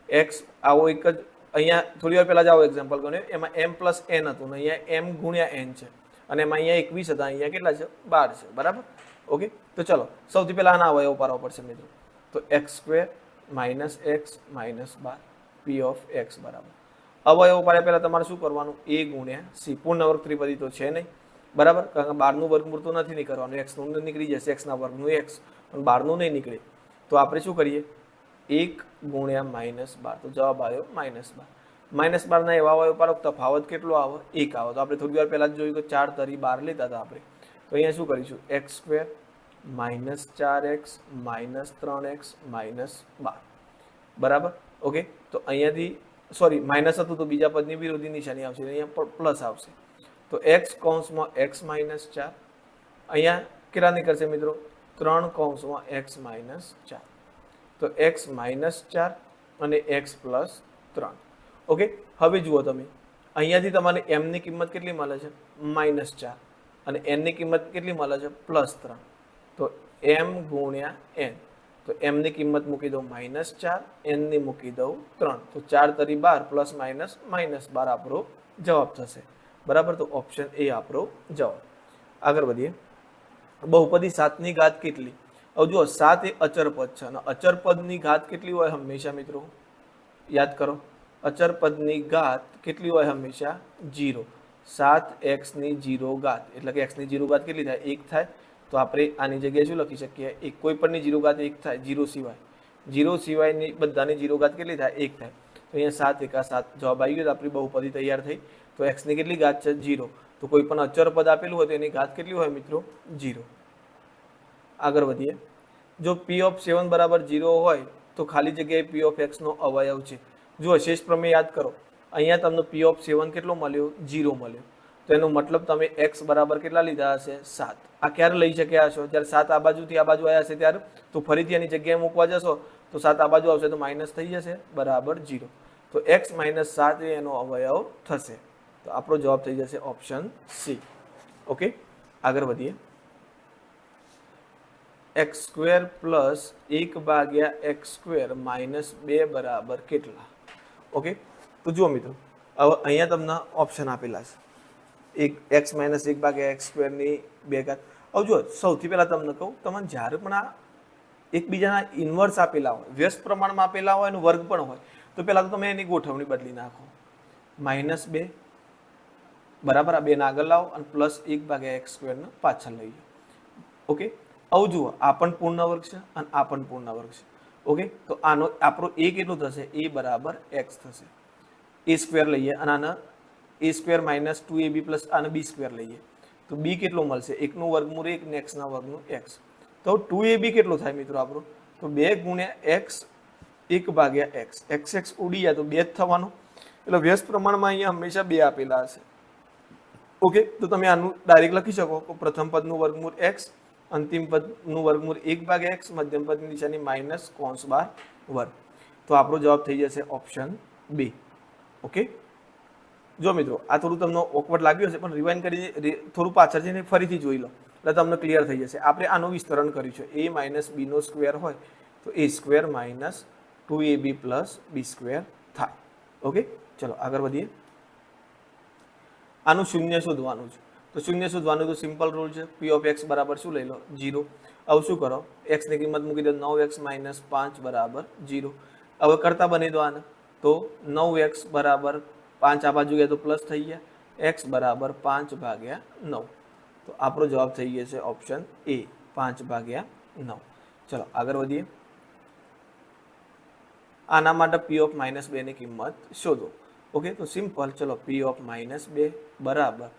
Speaker 1: x આવો એક જ અહીંયા થોડી વાર પહેલા જ આવો એક્ઝામ્પલ ગણ્યો એમાં m + n હતું ને અહીંયા m * n છે અને એમાં અહીંયા 21 હતા અહીંયા કેટલા છે 12 છે બરાબર ઓકે તો ચલો સૌથી પહેલા આના અવયવ પાડવા પડશે મિત્રો તો x² - x - 12 p of x બરાબર અવયવ પાડ્યા પહેલા તમારે શું કરવાનું a * c પૂર્ણવર્ગ ત્રિપદી તો છે નહીં બરાબર કારણ કે 12 નું વર્ગમૂળ તો નથી નીકળવાનું x નું નીકળી જશે x ના વર્ગનું x પણ 12 નું નહીં નીકળે તો આપણે શું કરીએ 1 * -12 તો જવાબ આવ્યો -12 -12 ના એવા અવયવ પાડો તફાવત કેટલો આવે 1 આવે તો આપણે થોડી વાર પહેલા જ જોયું કે 4 તરી 12 લેતા હતા આપણે તો અહીંયા શું કરીશું x² - 4x - 3x - 12 બરાબર ઓકે તો અહીંયાથી સોરી માઇનસ હતું તો બીજા પદની વિરોધી નિશાની આવશે અહીંયા પ્લસ આવશે તો x કૌંસમાં x - 4 અહીંયા કેટલા નીકળશે મિત્રો 3 કૌંસમાં x - 4 તો x - 4 અને x + 3 ઓકે હવે જુઓ તમે અહીંયાથી તમારે m ની કિંમત કેટલી મળે છે -4 અને n ની કિંમત કેટલી મળે છે +3 તો m * n તો m ની કિંમત મૂકી દઉં -4 n ની મૂકી દઉં 3 તો 4 તરી 12 ± -12 આપણો જવાબ થશે બરાબર તો ઓપ્શન એ આપણો જવાબ આગળ વધીએ બહુપદી 7 ની ઘાત કેટલી હવે જુઓ 7 એ અચર પદ છે અને અચર પદની ઘાત કેટલી હોય હંમેશા મિત્રો યાદ કરો અચર પદની ઘાત કેટલી હોય હંમેશા 0 7x ની 0 ઘાત એટલે કે x ની 0 ઘાત કેટલી થાય 1 થાય તો આપણે આની જગ્યાએ શું લખી શકીએ એક કોઈ પણની 0 ઘાત 1 થાય 0 સિવાયની બધાની 0 ઘાત કેટલી થાય 1 થાય તો અહીંયા 7 × 7 જવાબ આવી ગયો તો આપણી બહુપદી તૈયાર થઈ તો x ની કેટલી ઘાત છે 0 તો કોઈ પણ અચર પદ આપેલું હોય તો એની ઘાત કેટલી હોય મિત્રો 0 આગળ વધીએ જો p of 7 બરાબર 0 હોય તો ખાલી જગ્યાએ p of x નો અવયવ છે જો શેષ પ્રમેય યાદ કરો અહીંયા તમને p of 7 કેટલો મળ્યો 0 મળ્યો તો એનો મતલબ તમે x બરાબર કેટલા લીધા હશે 7 આ ક્યારે લઈ શક્યા હશો જ્યારે 7 આ બાજુથી આ બાજુ આવ્યા હશે ત્યારે તો ફરીથી એની જગ્યાએ મૂકવા જશો તો 7 આ બાજુ આવશે તો માઇનસ થઈ જશે બરાબર 0 તો x - 7 એનો અવયવ થશે તો આપણો જવાબ થઈ જશે ઓપ્શન સી ઓકે આગળ વધીએ x² + 1/x² - 2 બરાબર કેટલા ઓકે તો જુઓ મિત્રો હવે અહીંયા તમને ઓપ્શન આપેલા છે x - 1/x² ની 2 ઘાત હવે જુઓ સૌથી પહેલા તમને કહું તમને જ્યારે પણ આ એકબીજાના ઇન્વર્સ આપેલા હોય વ્યસ્ત પ્રમાણમાં આપેલા હોય અને વર્ગ પણ હોય તો પહેલા તો તમે એની ગોઠવણી બદલી નાખો -2 બરાબર આ 2 ને આગળ લાવો અને +1/x² ને પાછળ લઈ જાઓ ઓકે આવું જુઓ આ પણ પૂર્ણ વર્ગ છે અને આ પણ પૂર્ણ વર્ગ છે ઓકે તો આનો આપણો a કેટલું થશે a બરાબર x થશે a² લઈએ અને આના a² - 2ab + આને b² લઈએ તો b કેટલો મળશે 1 નું વર્ગમૂળ 1 ને x ના વર્ગનું x તો 2ab કેટલો થાય મિત્રો આપણો તો 2 × x 1/x x ઉડી જાય તો 2 જ થવાનું એટલે વ્યસ્ત પ્રમાણમાં અહીંયા હંમેશા 2 આપેલા હશે ઓકે તો તમે આનું ડાયરેક્ટ લખી શકો તો પ્રથમ પદનું વર્ગમૂળ x અંતિમ પદનું વર્ગમૂળ 1/x મધ્યમ પદની નિશાની -(વર્ગ) તો આપણો જવાબ થઈ જશે ઓપ્શન બી ઓકે જો મિત્રો આ થોડું તમને ઓકવર્ડ લાગ્યું હશે પણ રિવાઇન્ડ કરી થોડું પાછળ જઈને ફરીથી જોઈ લો એટલે તમને ક્લિયર થઈ જશે આપણે આનું વિસ્તરણ કર્યું છે a - b નો સ્ક્વેર હોય તો a² - 2ab + b² થાય ઓકે ચલો આગળ વધીએ આનું શૂન્ય શોધવાનું છે તો શૂન્ય શોધવાનું તો સિમ્પલ રૂલ છે p of x બરાબર શું લઈ લો 0 હવે શું કરો x ની કિંમત મૂકી દો 9x - 5 બરાબર 0 હવે કરતા બની દો આને તો 9x બરાબર 5 આ બાજુ ગયા તો પ્લસ થઈ ગયા x બરાબર 5/9 તો આપણો જવાબ થઈ ગયો છે ઓપ્શન એ 5/9 ચલો આગળ વધીએ આના માટે p of -2 ની કિંમત શોધો ઓકે તો સિમ્પલ ચલો p of -2 બરાબર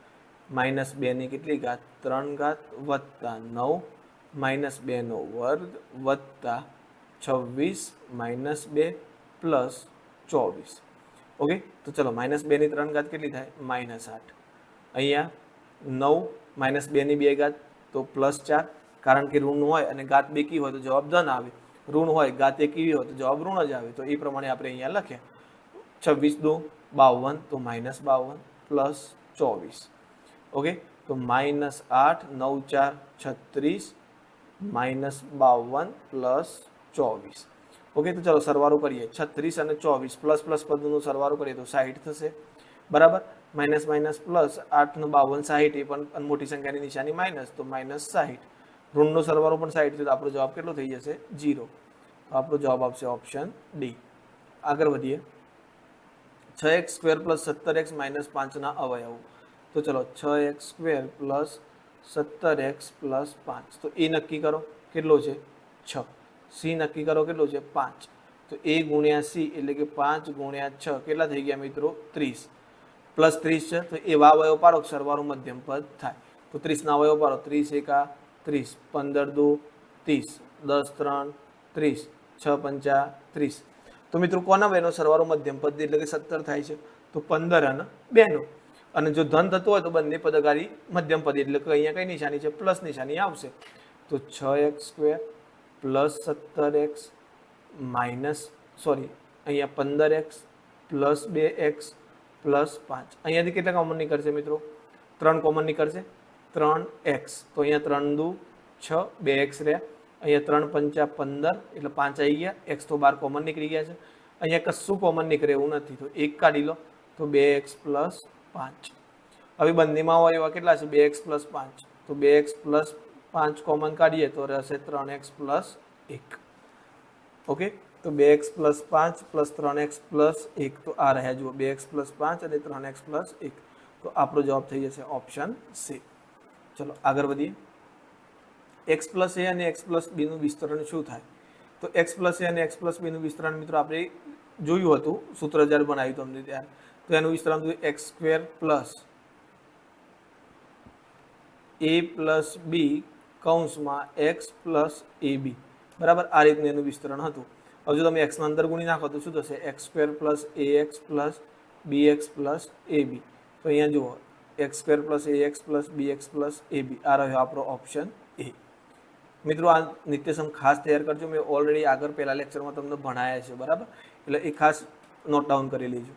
Speaker 1: -2 ની કેટલી ઘાત 3 ઘાત વત્તા 9 -2 નો વર્ગ વત્તા 26 -2 પ્લસ 24 ઓકે તો ચલો -2 ની 3 ઘાત કેટલી થાય -8 અહીંયા 9 -2 ની 2 ઘાત તો +4 કારણ કે ઋણ હોય અને ઘાત બેકી હોય તો જવાબ ધન આવે ઋણ હોય ઘાત એકી હોય તો જવાબ ઋણ જ આવે. તો એ પ્રમાણે આપણે અહીંયા લખ્યા 26 દો 52 તો -52 પ્લસ 24. ઓકે, તો -8 9 4 36 -52 પ્લસ 24. ઓકે, તો ચલો સરવાળો કરીએ. 36 અને 24 પ્લસ પ્લસ પદનો સરવાળો કરીએ તો 60 થશે. બરાબર, માઇનસ માઇનસ પ્લસ 8 નો 52 60, એ પણ મોટી સંખ્યાની નિશાની માઇનસ, તો -60. ઋણનો સરવાળો પણ 60 છે, તો આપણો જવાબ કેટલો થઈ જશે? 0. આપણો જવાબ આવશે ઓપ્શન ડી. આગળ વધીએ. 6x² + 17x - 5 ના અવયવો. તો ચલો 6x² + 17x + 5, તો એ નક્કી કરો કેટલો છે? 6. સી નક્કી કરો કેટલો છે? 5. તો a ગુણ્યા સી એટલે કે 5 ગુણ્યા 6 કેટલા થઈ ગયા મિત્રો? 30. પ્લસ 30 છે, તો એવા અવયવ પાડો સરવાળો મધ્યમ પદ થાય. તો 30 ના અવયવ પાડો. 30 × 1 = 30, 15 × 2 = 30, 10 × 3 = 30, 6 × 5 = 30. તો મિત્રો કોના બેનો સરવાળો મધ્યમ પદ એટલે કે 17 થાય છે? તો 15 અને 2 નો. અને જો ધન થતો હોય તો બંને પદ અગાડી મધ્યમ પદ એટલે કે અહીંયા કઈ નિશાની છે? પ્લસ નિશાની આવશે. તો 6x² + 17x અહીંયા 15x + 2x + 5. અહીંયાથી કેટલા કોમન નીકળશે મિત્રો? 3 કોમન નીકળશે. 3x, તો અહીંયા 3 દુ 6, 2x રહ્યા. અહીંયા 3 × 5 = 15 એટલે 5 આવી ગયા. x તો 12 કોમન નીકળી ગયા છે. અહીંયા કશું કોમન નીકળે એવું નથી, તો 1 કાઢી લો તો 2x + 5. હવે બંનેમાં હોય એવા કેટલા છે? 2x + 5, તો 2x + 5 કોમન કાઢીએ તો રહેશે 3x + 1. ઓકે, તો 2x + 5 + 3x + 1, તો આ રહ્યા જુઓ 2x + 5 અને 3x + 1. તો આપણો જવાબ થઈ જશે ઓપ્શન સી. ચલો આગળ વધીએ. x + a અને x + b નું વિસ્તરણ શું થાય? તો x + a અને x + b નું વિસ્તરણ મિત્રો આપણે જોયું હતું, સૂત્ર જ્યારે બનાવ્યું તમને ત્યારે. તો એનું વિસ્તરણ થયું x² + a + b કૌંસમાં x + ab. બરાબર, આ રીતનું એનું વિસ્તરણ હતું. હવે જો તમે x ના અંદર ગુણી નાખો તો શું થશે? x² + ax + bx + ab. તો અહીંયા જુઓ x² + ax + bx + ab. આ રહ્યો આપણો ઓપ્શન એ. મિત્રો આ નિત્યસમ ખાસ તૈયાર કરજો. મેં ઓલરેડી આગળ પહેલા લેક્ચરમાં તમને ભણાયા છે. બરાબર, એટલે એ ખાસ નોટ ડાઉન કરી લેજો.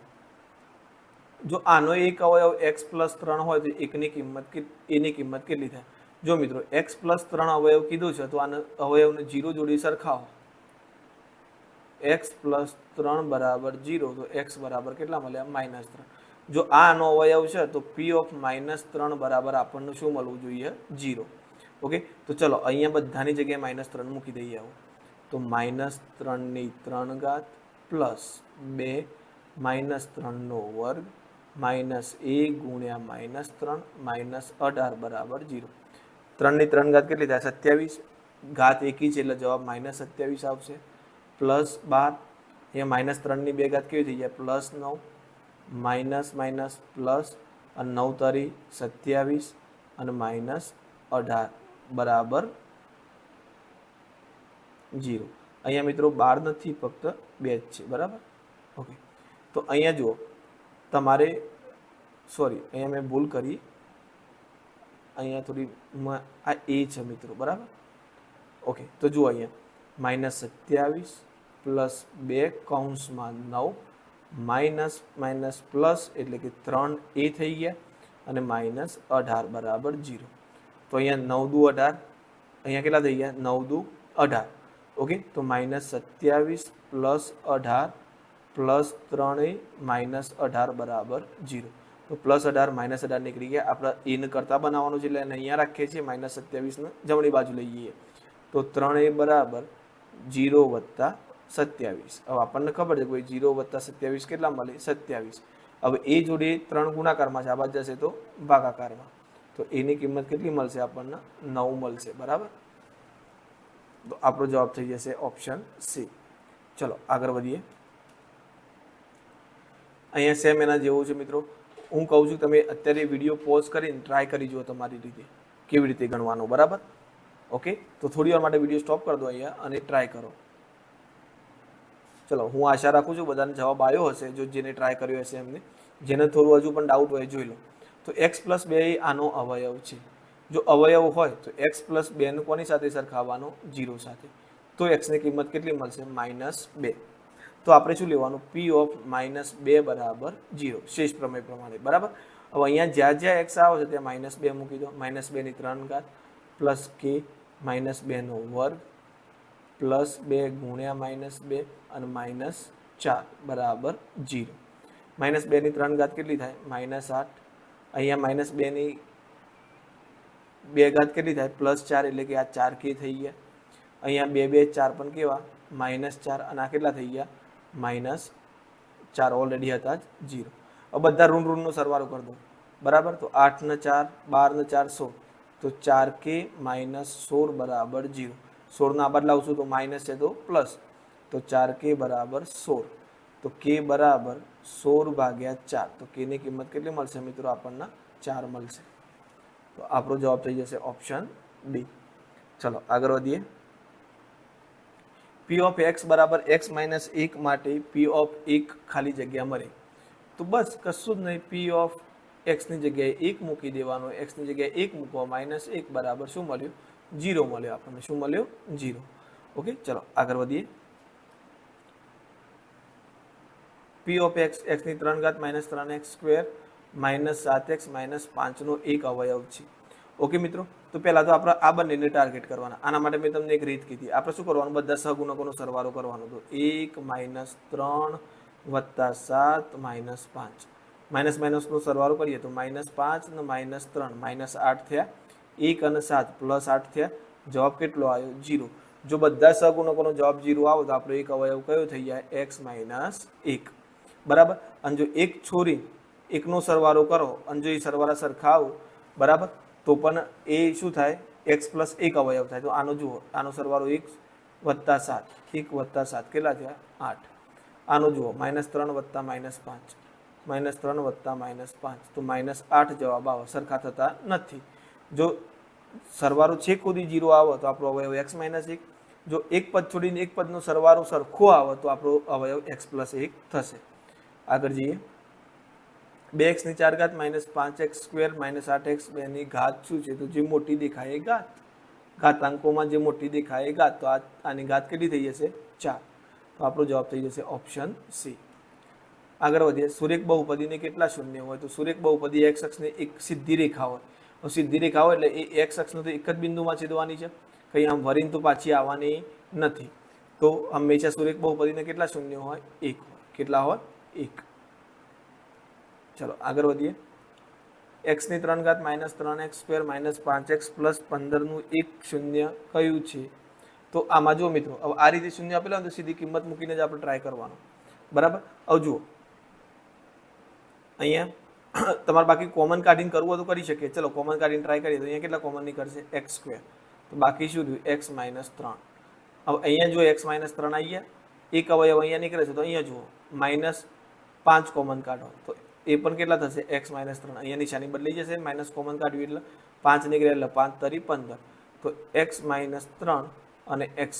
Speaker 1: જો આનો એક અવયવ x + 3 હોય તો એકની કિંમત એની કિંમત કેટલી થાય? જો મિત્રો x + 3 અવયવ કીધું છે, તો આના અવયવને 0 જોડી સરખાવો. x + 3 = 0, તો x બરાબર કેટલા મળ્યા? -3. જો આનો અવયવ છે તો p of -3 બરાબર આપણને શું મળવું જોઈએ? 0. ઓકે, તો ચલો અહીંયા બધાની જગ્યાએ -3 મૂકી દઈએ. આવું તો -3 ની 3 ઘાત પ્લસ 2 -3 નો વર્ગ -a ગુણ્યા -3 -18 બરાબર 0. 3 ની 3 ઘાત કેટલી થાય? 27. ઘાત એકી છે એટલે જવાબ -27 આવશે. પ્લસ 12, અહીંયા -3 ની 2 ઘાત કેવી થઈ જાય? +9, માઇનસ પ્લસ અને 9 તારી 27 અને -18 બરાબર 0. અહીંયા મિત્રો 12 નથી, ફક્ત 2 જ છે. બરાબર, ઓકે. તો અહીંયા જુઓ તમારે અહીંયા મેં ભૂલ કરી. અહીંયા થોડી આ એ છે મિત્રો. બરાબર, ઓકે. તો જુઓ અહીંયા -27 + 2 કૌંસમાં 9 માઇનસ પ્લસ એટલે કે 3a થઈ ગયા અને -18 બરાબર 0. તો અહીંયા 9 દુ 18, અહીંયા કેટલા થઈ ગયા? 9 દુ 18. ઓકે, તો -27 + 18 + 3a -18 બરાબર 0. તો +18 -18 નીકળી ગયા. આપણે એને કરતા બનાવવાનું છે એટલે અહીંયા રાખીએ છીએ. -27 ને જમણી બાજુ લઈ જઈએ તો 3a બરાબર 0 + 27. હવે આપણને ખબર છે કોઈ 0 + 27 કેટલા મળે? 27. હવે એ જોડે 3 ગુણાકારમાં છે, આ બાજુ જશે તો ભાગાકારમાં. તો એની કિંમત કેટલી મળશે આપણને? 9 મળશે. બરાબર, તો આપણો જવાબ થઈ જશે ઓપ્શન સી. ચલો આગળ વધીએ. અહીંયા સેમ એના જેવું છે મિત્રો. હું કહું છું તમે અત્યારે વિડીયો પોઝ કરીને ટ્રાય કરી જુઓ તમારી રીતે કેવી રીતે ગણવાનું. બરાબર, ઓકે. તો થોડી વાર માટે વિડીયો સ્ટોપ કરી દો અહીંયા અને ટ્રાય કરો. ચલો, હું આશા રાખું છું બધાને જવાબ આવ્યો હશે. જો જેને ટ્રાય કર્યો હશે એમને. જેને થોડું હજુ પણ ડાઉટ હોય જોઈ લો. તો x + 2 આનો અવયવ છે. જો અવયવ હોય તો x + 2 નું કોની સાથે સરખાવવાનો? 0 સાથે. તો એક્સની કિંમત કેટલી મળશે? -2. તો આપણે શું લેવાનું? P ઓફ -2 બરાબર 0 શેષ પ્રમેય પ્રમાણે. બરાબર. હવે અહીંયા જ્યાં જ્યાં એક્સ આવે છે ત્યાં -2 મૂકી દો. -2 ની 3 ઘાત પ્લસ કે -2 નો વર્ગ પ્લસ 2 ગુણ્યા -2 અને -4 બરાબર 0. -2 ની 3 ઘાત કેટલી થાય? -8. અહીંયા -2 ની 2 ઘાત કેટલી થાય? +4 એટલે કે આ 4 કે થઈ ગયા. અહીંયા 2 2 4 પણ કેવા? -4 અને આ કેટલા થઈ ગયા? -4 ઓલરેડી હતા જ 0. હવે બધા ઋણ નો સરવાળો કરી દો. બરાબર. તો 8 ને 4 12 ને 4 16. તો 4k -16 બરાબર 0. 16 ના બાદ લાવશું તો માઇનસ છે તો પ્લસ. તો 4k બરાબર 16. તો k બરાબર 16 ભાગ્યા 4. તો k ની કિંમત કેટલી મળશે મિત્રો? આપણને 4 મળશે. તો આપણો જવાબ થઈ જશે ઓપ્શન ડી. ચલો આગળ વધીએ. P ઓફ x બરાબર x - 1 માટે P ઓફ 1 ખાલી જગ્યા મળે. તો બસ કશું જ નહીં, P ઓફ x ની જગ્યાએ 1 મૂકી દેવાનો. x ની જગ્યાએ 1 મૂકવા -1 બરાબર શું મળ્યું? 0 મળ્યો આપણને. શું મળ્યો? 0. ઓકે, ચલો આગળ વધીએ. P ઓફ x x ની 3 ઘાત -3x² -7x -5 નો એક અવયવ છે. ઓકે મિત્રો, તો પહેલા તો આપણે આ બંનેને ટાર્ગેટ કરવાના. આના માટે મેં તમને એક રીત કીધી. આપણે શું કરવાનું? બધા સહગુણકોનો સરવાળો કરવાનો. તો 1 -3 + 7 -5 માઇનસ નો સરવાળો કરીએ તો -5 ને -3 -8 થયા. 1 અને 7 +8 થયા. જવાબ કેટલો આવ્યો? 0. જો બધા સહગુણકોનો જવાબ 0 આવે તો આપણો એક અવયવ કયો થઈ જાય? x - 1. બરાબર. અને જો એક છોડી એકનો સરવાળો કરો અને જો એ સરવાળા સરખા આવો, બરાબર, તો પણ એ શું થાય? x + 1 અવયવ થાય. તો આનો જુઓ, આનો સરવાળો 1 + 7 1 + 7 કેટલા થયા? 8. આનો જુઓ -3 + -5 -3 + -5 તો -8 જવાબ આવે. સરખા થતા નથી. જો સરવાળો છેક સુધી 0 આવે તો આપણો અવયવ x - 1. જો એક પદ છોડીને એક પદનો સરવાળો સરખો આવે તો આપણો અવયવ x + 1 થશે. આગળ જઈએ. 2x ની 4 ઘાત -5x² -8x 2 ની ઘાત શું છે? તો જે મોટી દેખાય એ ઘાત. ઘાતાંકોમાં જે મોટી દેખાય એ ઘાત. તો આની ઘાત કેટલી થઈ જશે? 4. તો આપણો જવાબ થઈ જશે ઓપ્શન સી. આગળ વધીએ. સુરેખ બહુપદીને કેટલા શૂન્ય હોય? તો સુરેખ બહુપદી x અક્ષની એક સીધી રેખા હોય. સીધી રેખા હોય એટલે એ x અક્ષનો તો એક જ બિંદુમાં છેદવાની છે. કંઈ આમ વરીને તો પાછી આવવાની નથી. તો હંમેશા સુરેખ બહુપદીને કેટલા શૂન્ય હોય? 1 હોય. કેટલા હોય? 1. ચલો આગળ વધીએ. x ની 3 ઘાત -3x² -5x + 15 નું એક શૂન્ય કયું છે? તો આમાં જો મિત્રો, હવે આ રીતે શૂન્ય આપેલા તો સીધી કિંમત મૂકીને જ આપણે ટ્રાય કરવાનો. બરાબર. હવે જુઓ અહીંયા તમારે બાકી કોમન કાઢીને કરવું હોય તો કરી શકીએ. ચલો કોમન કાઢીને ટ્રાય કરીએ તો અહીંયા કેટલા કોમન નીકળશે? x². તો બાકી શું થયું? x - 3. હવે અહીંયા જો x - 3 આવી ગયા, એક અવયવ અહીંયા નીકળે છે તો અહીંયા જુઓ -5 કોમન કાઢો તો એ પણ કેટલા થશે? x - 3. અહીંયા નિશાની બદલાઈ જશે. માઇનસ કોમન કાઢ્યું એટલે 5 નીકળે એટલે 5 તરી 15. તો x - 3 અને x²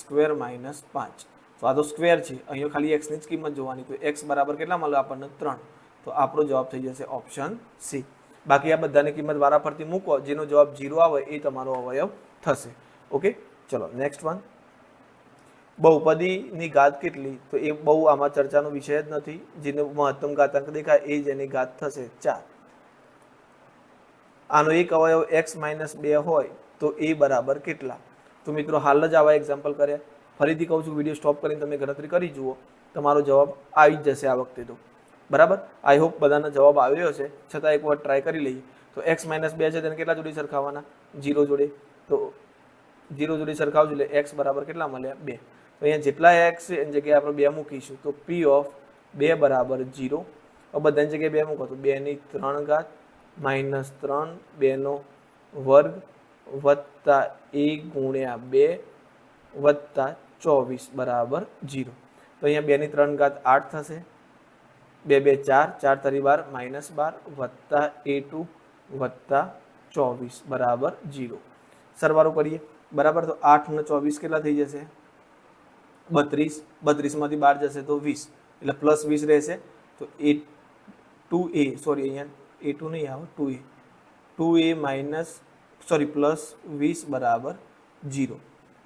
Speaker 1: - 5. તો આ તો સ્ક્વેર છે. અહીંયા ખાલી x ની જ કિંમત જોવાની. તો x બરાબર કેટલા મળે આપણને? 3. તો આપણો જવાબ થઈ જશે ઓપ્શન સી. બાકી આ બધાની કિંમત વારાફરતી મૂકો, જેનો જવાબ 0 આવે એ તમારો અવયવ થશે. ઓકે, ચલો નેક્સ્ટ વન. બહુપદીની ઘાત કેટલી? તો એ બહુ આમાં ચર્ચાનો વિષય જ નથી. જેનો મહત્તમ ઘાતાંક દેખાય એ જ એની ઘાત થશે 4. આનો એક અવયવ x - 2 હોય તો એ બરાબર કેટલા? તો મિત્રો હાલ જ આવા એક્ઝામ્પલ કર્યા. ફરીથી કહું છું, વિડીયો સ્ટોપ કરીને તમે ગણતરી કરી જુઓ, તમારો જવાબ આવી જ જશે આ વખતે તો. બરાબર. આઈ હોપ બધાનો જવાબ આવ્યો હશે. છતાં એક વખત ટ્રાય કરી લઈએ. તો x - 2 છે તેને કેટલા જોડે સરખાવવાના? 0 જોડે. તો 0 જોડે સરખાવજો એટલે x બરાબર કેટલા મળ્યા? 2. તો અહીંયા જેટલા x છે એની જગ્યાએ આપણે 2 મૂકીશું. તો P ઓફ 2 બરાબર 0. હવે બધાની જગ્યાએ 2 મૂકો તો 2 ની 3 ઘાત -3 2 નો વર્ગ વત્તા a ગુણ્યા 2 વત્તા 24 બરાબર 0. તો અહીંયા 2 ની 3 ઘાત 8 થશે. 2 2 4 4 તરી 12 -12 વત્તા a2 વત્તા 24 બરાબર 0. સરવાળો કરીએ. બરાબર. તો 8 ને 24 કેટલા થઈ જશે? 32. 32 માંથી 12 જશે તો 20 એટલે +20 રહેશે. તો a2a સોરી અહીંયા a2 નહીં આવે, 2a +20 બરાબર 0.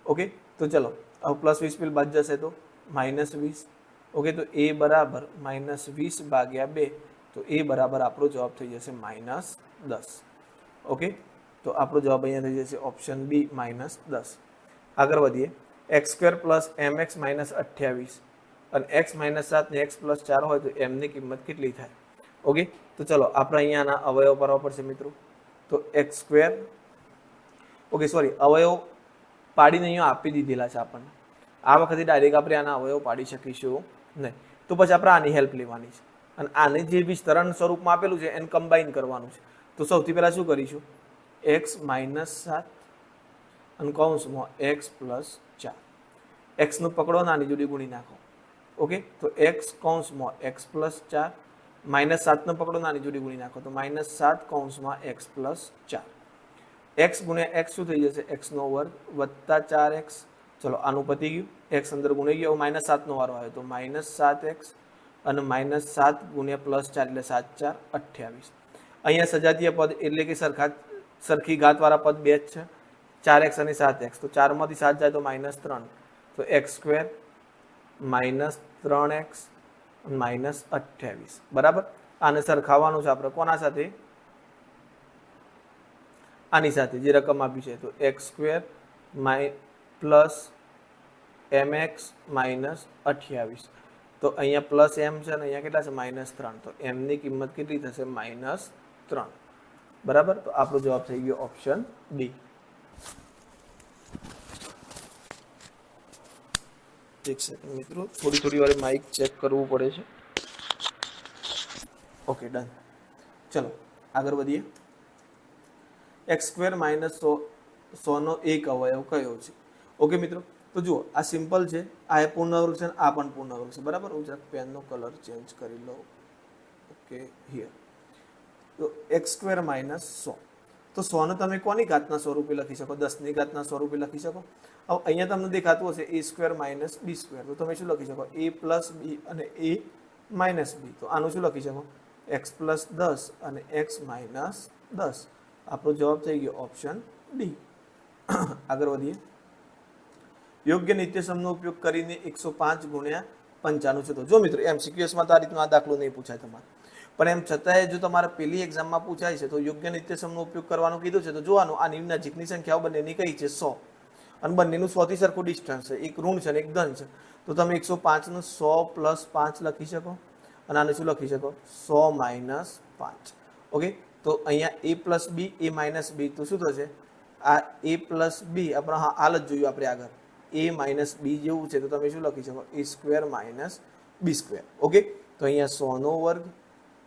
Speaker 1: ઓકે, તો ચલો अब +20 पेल बाद जैसे तो -20। ओके, तो a बराबर -20 भाग्या 2, तो a बराबर आपरो जवाब थई जशे -10। ओके, तो आपरो जवाब अहींया थई जशे ऑप्शन बी -10। आगळ वधीए। x² + mx - 28 અને x - 7 ને x + 4 હોય તો m ની કિંમત કેટલી થાય? ઓકે, તો ચલો આપણે અહીંયાના અવયવ પાડવા પડશે મિત્રો। તો x², ઓકે સોરી, અવયવ પાડીને અહીંયા આપી દીધેલા છે આપણને। આ વખતે ડાયરેક્ટ આપણે આના અવયવ પાડી શકીશું નહીં, તો પછી આપણે આની હેલ્પ લેવાની છે અને આને જે વિસ્તરણ સ્વરૂપમાં આપેલું છે એને કમ્બાઈન કરવાનું છે। તો સૌથી પહેલા શું કરીશું? x - 7 અને કૌંસમાં x + 4, x નું પકડો ને આની જોડે ગુણી નાખો। ઓકે, તો x કૌંસમાં x + 4 -7 નું પકડો ને આની જોડે ગુણી નાખો, તો -7 કૌંસમાં x + 4, x ગુણ્યા x શું થઈ જશે? x નો વર્ગ વત્તા 4x। ચલો આનું પતી ગયું, x અંદર ગુણાઈ ગયો, -7 નો વારો આવ્યો, તો -7x અને -7 ગુણ્યા +4 એટલે 7 × 4 = 28। અહીંયા સજાતીય પદ એટલે કે સરખી ઘાતવાળા પદ બે જ છે, 4x અને 7x, તો 4 માંથી 7 જાય તો -3, તો x² -3x -28 બરાબર। આને સરખાવવાનું છે આપણે કોના સાથે? આની સાથે જે રકમ આપી છે, તો x² + mx - 28, તો અહીંયા પ્લસ m છે અને અહીંયા કેટલા છે? -3, તો m ની કિંમત કેટલી થશે? -3 બરાબર। તો આપણો જવાબ થઈ ગયો ઓપ્શન ડી। એક સેકન્ડ મિત્રો, થોડી વાર માઇક ચેક કરવું પડે છે। Okay, done. ચલો આગળ વધીએ। x² - 100 નો એક અવયવ કયો છે? ઓકે મિત્રો, તો જુઓ આ સિમ્પલ છે, આ પૂર્ણવર્ગ છે, આ પણ પૂર્ણવર્ગ છે બરાબર। હું જરાક પેનનો કલર ચેન્જ કરી લઉં। ઓકે, હિયર, તો x² - 100, તો 100 ને તમે કોની ઘાતના સ્વરૂપે લખી શકો? 10 ની ઘાતના સ્વરૂપે લખી શકો। હવે અહીંયા તમને દેખાતું હશે a² - b², તો તમે શું લખી શકો? a + b અને a - b, તો આનું શું લખી શકો? x + 10 અને x - 10। આપણો જવાબ થઈ ગયો ઓપ્શન ડી। આગળ વધીએ। યોગ્ય નિત્યસમનો ઉપયોગ કરીને 105 × 95 છે। તો જો મિત્રો MCQS માં તો આ રીતનો આ દાખલો નહીં પૂછાય તમારે, પણ એમ છતાંય જો તમારે પેલી એક્ઝામમાં પૂછાય છે તો યોગ્ય નિત્યસમનો ઉપયોગ કરવાનું કીધું છે, તો જોવાનું આની નજીકની સંખ્યાઓ બંનેની કઈ છે? 100, અને બંનેનું 100 થી સરખું ડિસ્ટન્સ છે, એક ઋણ છે અને એક ધન છે, તો તમે 105 નું 100 + 5 લખી શકો અને આને શું લખી શકો? 100 - 5। ઓકે, તો અહીંયા a + b a - b, તો શું થશે? આ a + b આપણે હાલ જ જોયું આપણે આગળ, a - b જેવું છે, તો તમે શું લખી શકો? a² - b²। ઓકે, તો અહીંયા 100 નો વર્ગ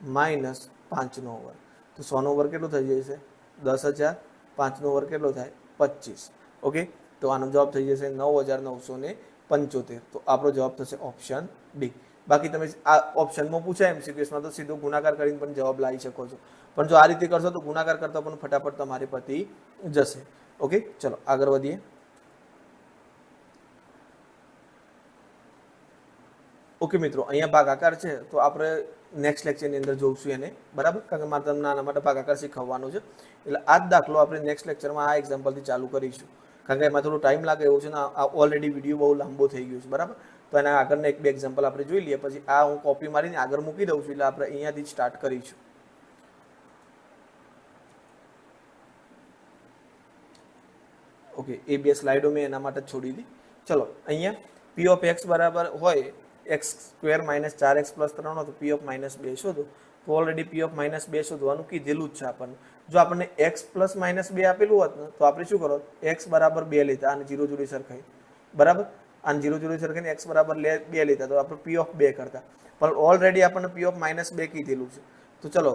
Speaker 1: -5 નો વર્ગ, તો 100 નો વર્ગ કેટલો થઈ જશે? 10,000, 5 નો વર્ગ કેટલો થાય? 25। ઓકે, તો આનો જવાબ થઈ જશે 9,975। તો આપણો જવાબ થશે ઓપ્શન ડી। બાકી તમે આ ઓપ્શનમાં પૂછાય MCQSમાં તો સીધો ગુણાકાર કરીને પણ જવાબ લાવી શકો છો, પણ જો આ રીતે કરશો તો ગુણાકાર કરતા પણ ફટાફટ તમારી પતી જશે। ઓકે, ચલો આગળ વધીએ। ઓકે મિત્રો, અહીંયા ભાગાકાર છે તો આપણે નેક્સ્ટ લેક્ચરની અંદર જોઈશું એને બરાબર, કારણ કે મારે તમને આના માટે ભાગાકાર શીખવવાનો છે, એટલે આ જ દાખલો આપણે નેક્સ્ટ લેક્ચરમાં આ એક્ઝામ્પલથી ચાલુ કરીશું, કારણ કે એમાં થોડો ટાઈમ લાગે એવું છે ને આ ઓલરેડી વિડીયો બહુ લાંબો થઈ ગયો છે બરાબર। તો એના આગળના 1-2 એક્ઝામ્પલ આપણે જોઈ લઈએ, પછી આ હું કોપી મારીને આગળ મૂકી દઉં છું, એટલે આપણે અહીંયાથી જ સ્ટાર્ટ કરીશું। ઓકે, એ 2 સ્લાઇડો મેં એના માટે છોડી દી। ચલો અહીંયા p ઓફ x બરાબર હોય x² - 4x + 3 હોય તો p ઓફ -2 શોધો, તો ઓલરેડી p ઓફ -2 શોધવાનું કીધેલું જ છે આપણને। જો આપણને x + -2 આપેલું હોત ને તો આપણે શું કરો? x બરાબર 2 લેતા અને 0 જોડે સરખાઈ બરાબર, અને 0 જોડે સરખાઈને x બરાબર 2 લેતા, તો આપણે p ઓફ 2 કરતા, પણ ઓલરેડી આપણને p ઓફ -2 કીધેલું છે, તો ચલો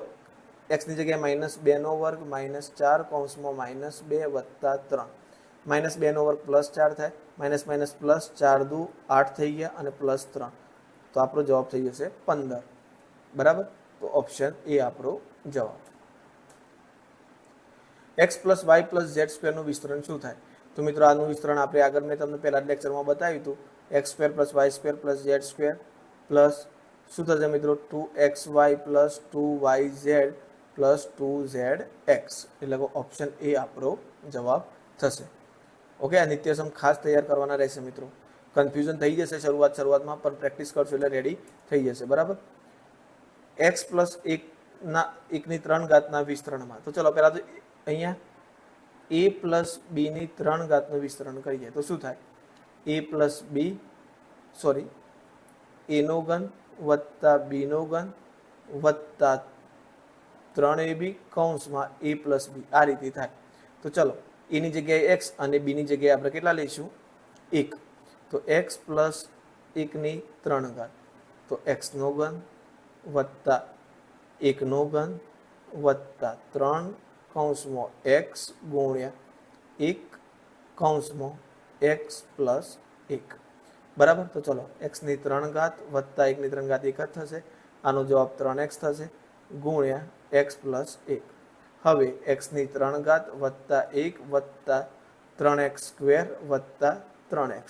Speaker 1: x ની જગ્યાએ -2 નો વર્ગ -4 કૌંસમાં -2 વત્તા 3, -2 નો વર્ગ +4 થાય, +4 દુ 8 થઈ ગયા અને +3, તો આપણો જવાબ થઈ જશે 15 બરાબર। તો ઓપ્શન એ આપણો જવાબ। x + y + z² નું વિસ્તરણ શું થાય? તો મિત્રો આનું વિસ્તરણ આપણે આગળ મેં તમને પહેલા લેક્ચરમાં બતાવ્યું હતું, x² + y² + z² પ્લસ શું થશે મિત્રો? 2xy + 2yz + 2zx, એટલે કે ઓપ્શન એ આપણો જવાબ થશે। ઓકે, આ નિત્યસમ ખાસ તૈયાર કરવાના રહેશે મિત્રો, કન્ફ્યુઝન થઈ જશે શરૂઆતમાં, પણ પ્રેક્ટિસ કરશો એટલે રેડી થઈ જશે, બરાબર. એક્સ પ્લસ એકની 3 ઘાતના વિસ્તરણમાં, તો ચલો પહેલાં તો અહીંયા a પ્લસ બીની 3 ઘાતનું વિસ્તરણ કરીએ તો શું થાય? a પ્લસ બી એનો ઘન વત્તા બીનો ઘન વત્તા 3ab કૌંસમાં a પ્લસ બી, આ રીતે થાય. તો ચલો એની જગ્યાએ x અને બીની જગ્યાએ આપણે કેટલા લઈશું? 1. તો x પ્લસ 1ની 3 ઘાત, તો x નો ઘન વત્તા 1નો ઘન વત્તા 3 કૌંસમાં x ગુણ્યા 1 કૌંસમાં x પ્લસ 1, બરાબર. તો ચલો x ની 3 ઘાત વત્તા 1ની 3 ઘાત 1 જ થશે, આનો જવાબ 3x થશે ગુણ્યા x પ્લસ 1. હવે x ની 3 ઘાત વત્તા 1 વત્તા 3x સ્ક્વેર વત્તા 3x,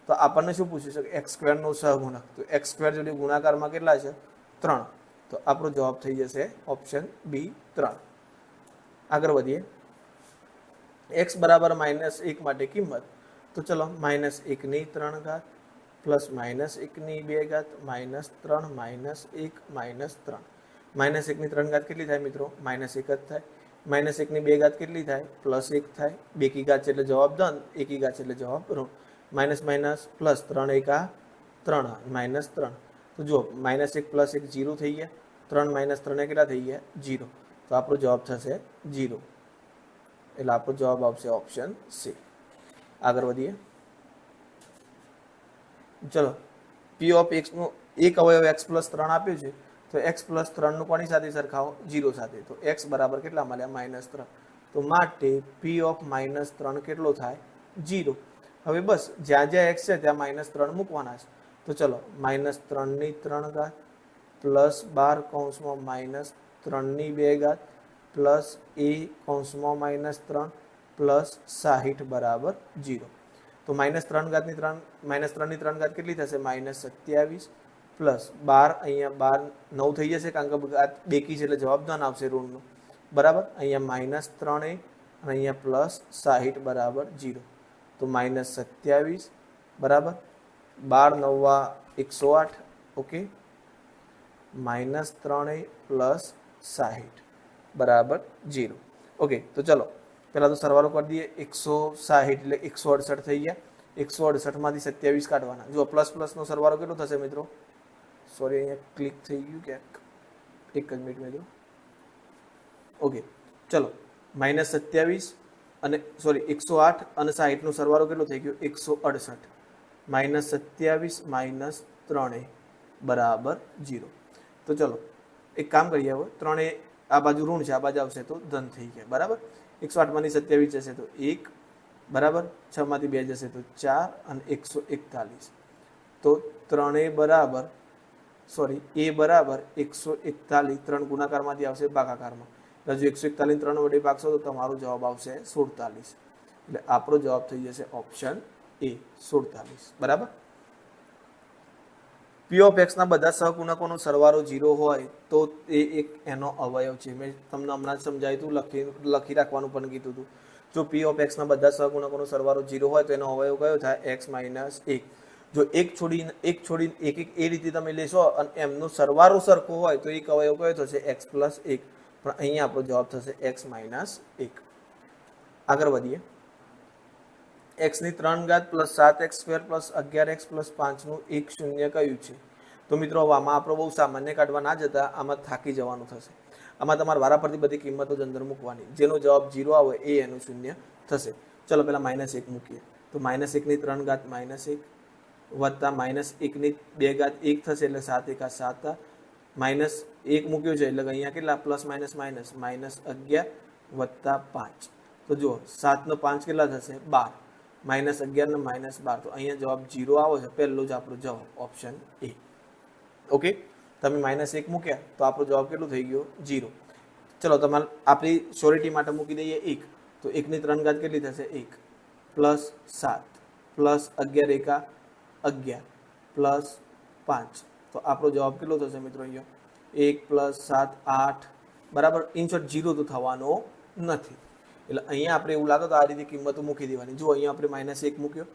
Speaker 1: તો આપણને શું પૂછ્યું છે કે x સ્ક્વેરનો સહગુણક, તો x સ્ક્વેર જોડે ગુણાકારમાં કેટલા છે? 3. તો આપણો જવાબ થઈ જશે ઓપ્શન બી 3. આગળ વધીએ. x બરાબર -1 માટે કિંમત, તો ચલો -1ની 3 ઘાત પ્લસ -1ની 2 ઘાત -3 -1 -3. -1ની 3 ઘાત કેટલી થાય મિત્રો? -1 જ થાય. -1ની 2 ઘાત કેટલી થાય? +1 થાય. 2 કી ઘાત છે એટલે જવાબ ધન, 1 કી ઘાત છે એટલે જવાબ ઋણ. Minus minus plus 3 × 3 -3. તો જો -1 + 1 0 થઈ ગયા, 3 - 3 કેટલા થઈ ગયા? 0. તો આપણો જવાબ થશે 0. એટલે આપણો જવાબ આવશે ઓપ્શન સી. આગળ વધીએ. ચલો p ઓફ x નો એક અવયવ x + 3 આપ્યું છે, તો x + 3 નું કોની સાથે સરખાવો? 0 સાથે. તો x બરાબર કેટલા મળ્યા? -3. તો માટે p ઓફ -3 કેટલો થાય? 0. હવે બસ જ્યાં જ્યાં x છે ત્યાં -3 મૂકવાના છે. તો ચલો -3ની 3 ઘાત પ્લસ 12 કૌંસમાં -3ની 2 ઘાત પ્લસ a કૌંસમાં -3 પ્લસ 60 બરાબર 0. તો -3 ઘાતની 3 ઘાત કેટલી થશે? -27 પ્લસ 12, અહીંયા 12 9 થઈ જશે કારણ કે બેકી છે એટલે જવાબ ધન આવશે ઋણનો, બરાબર. અહીંયા -3a અને અહીંયા પ્લસ 60 બરાબર 0. તો -27 બરાબર 12 × 9 = 108, ઓકે. -3a પ્લસ 60 બરાબર 0. ઓકે. તો ચલો પહેલાં તો સરવાળો કરી દઈએ. 160 એટલે 168 થઈ ગયા. 168માંથી 27 કાઢવાના. જો પ્લસ પ્લસનો સરવાળો કેટલો થશે મિત્રો? સોરી, અહીંયા ક્લિક થઈ ગયું ક્યાંક, એક જ મિનિટ મિત્રો. ઓકે ચલો -27 અને 108 અને 60 નો સરવાળો કેટલો થઈ ગયો? 168. -27 - 3a બરાબર 0. તો ચલો એક કામ કરીએ. હવે 3a આ બાજુ ઋણ છે, આ બાજુ આવશે તો ધન થઈ ગયા, બરાબર. 108માંથી 27 જશે તો 1, બરાબર. 6માંથી 2 જશે તો 4 અને 141. તો 3a બરાબર a બરાબર 141. 3 ગુણાકારમાંથી આવશે ભાગાકારમાં. એટલે જો 141 3 વડે ભાગશો તો તમારો જવાબ આવશે 47. એટલે આપણો જવાબ થઈ જશે ઓપ્શન એ 47, બરાબર. p ઓફ x ના બધા સહગુણકોનો સરવાળો 0 હોય તો એ એક એનો અવયવ છે. મેં તમને હમણાં જ સમજાવ્યું હતું, લખી રાખવાનું પણ કીધું હતું. જો p ઓફ x ના બધા સહગુણકોનો સરવાળો 0 હોય તો એનો અવયવ કયો થાય? x - 1. જો એક છોડીને એક એ રીતે તમે લેશો અને એમનો સરવાળો સરખો હોય તો એક અવયવ કયો થશે? x + 1. પણ અહીંયા આપણો જવાબ થશે x - 1. આગળ વધીએ. x ની 3 ઘાત plus 7x² plus 11x plus 5 નું એક શૂન્ય કયું છે? તો મિત્રો આમાં આપણે બહુ સામાન્ય કાઢવા ના જતા, આમાં થાકી જવાનું થશે. આમાં તમારે વારાફરતી બધી કિંમતો જ અંદર મૂકવાની. જેનો જવાબ 0 આવે એ એનું શૂન્ય થશે. ચલો પહેલા -1 મૂકીએ. તો -1ની 3 ઘાત -1 વત્તા -1ની 2 ઘાત 1 થશે એટલે 7 × 7. -1 મૂક્યું છે એટલે અહીંયા કેટલા? પ્લસ માઇનસ માઇનસ -11 વત્તા 5. તો જુઓ 7 નો 5 કેટલા થશે? 12. -11 ને -12. તો અહીંયા જવાબ 0 આવે છે. પહેલો જ આપણો જવાબ ઓપ્શન એ. ઓકે. તમે -1 મૂક્યા તો આપણો જવાબ કેટલો થઈ ગયો? 0. ચલો તમારે આપણી શ્યોરિટી માટે મૂકી દઈએ 1. તો 1ની 3 ઘાત કેટલી થશે? 1 પ્લસ 7 પ્લસ 11 × 11 પ્લસ 5. તો આપણો જવાબ કેટલો થશે મિત્રો? અહીંયા 1 + 7 8, બરાબર. ઇનશોર્ટ 0 તો થવાનો નથી. એટલે અહીંયા આપણે એવું લાગે તો આ રીતે કિંમતો મૂકી દેવાની. જો અહીંયા આપણે -1 મૂક્યો,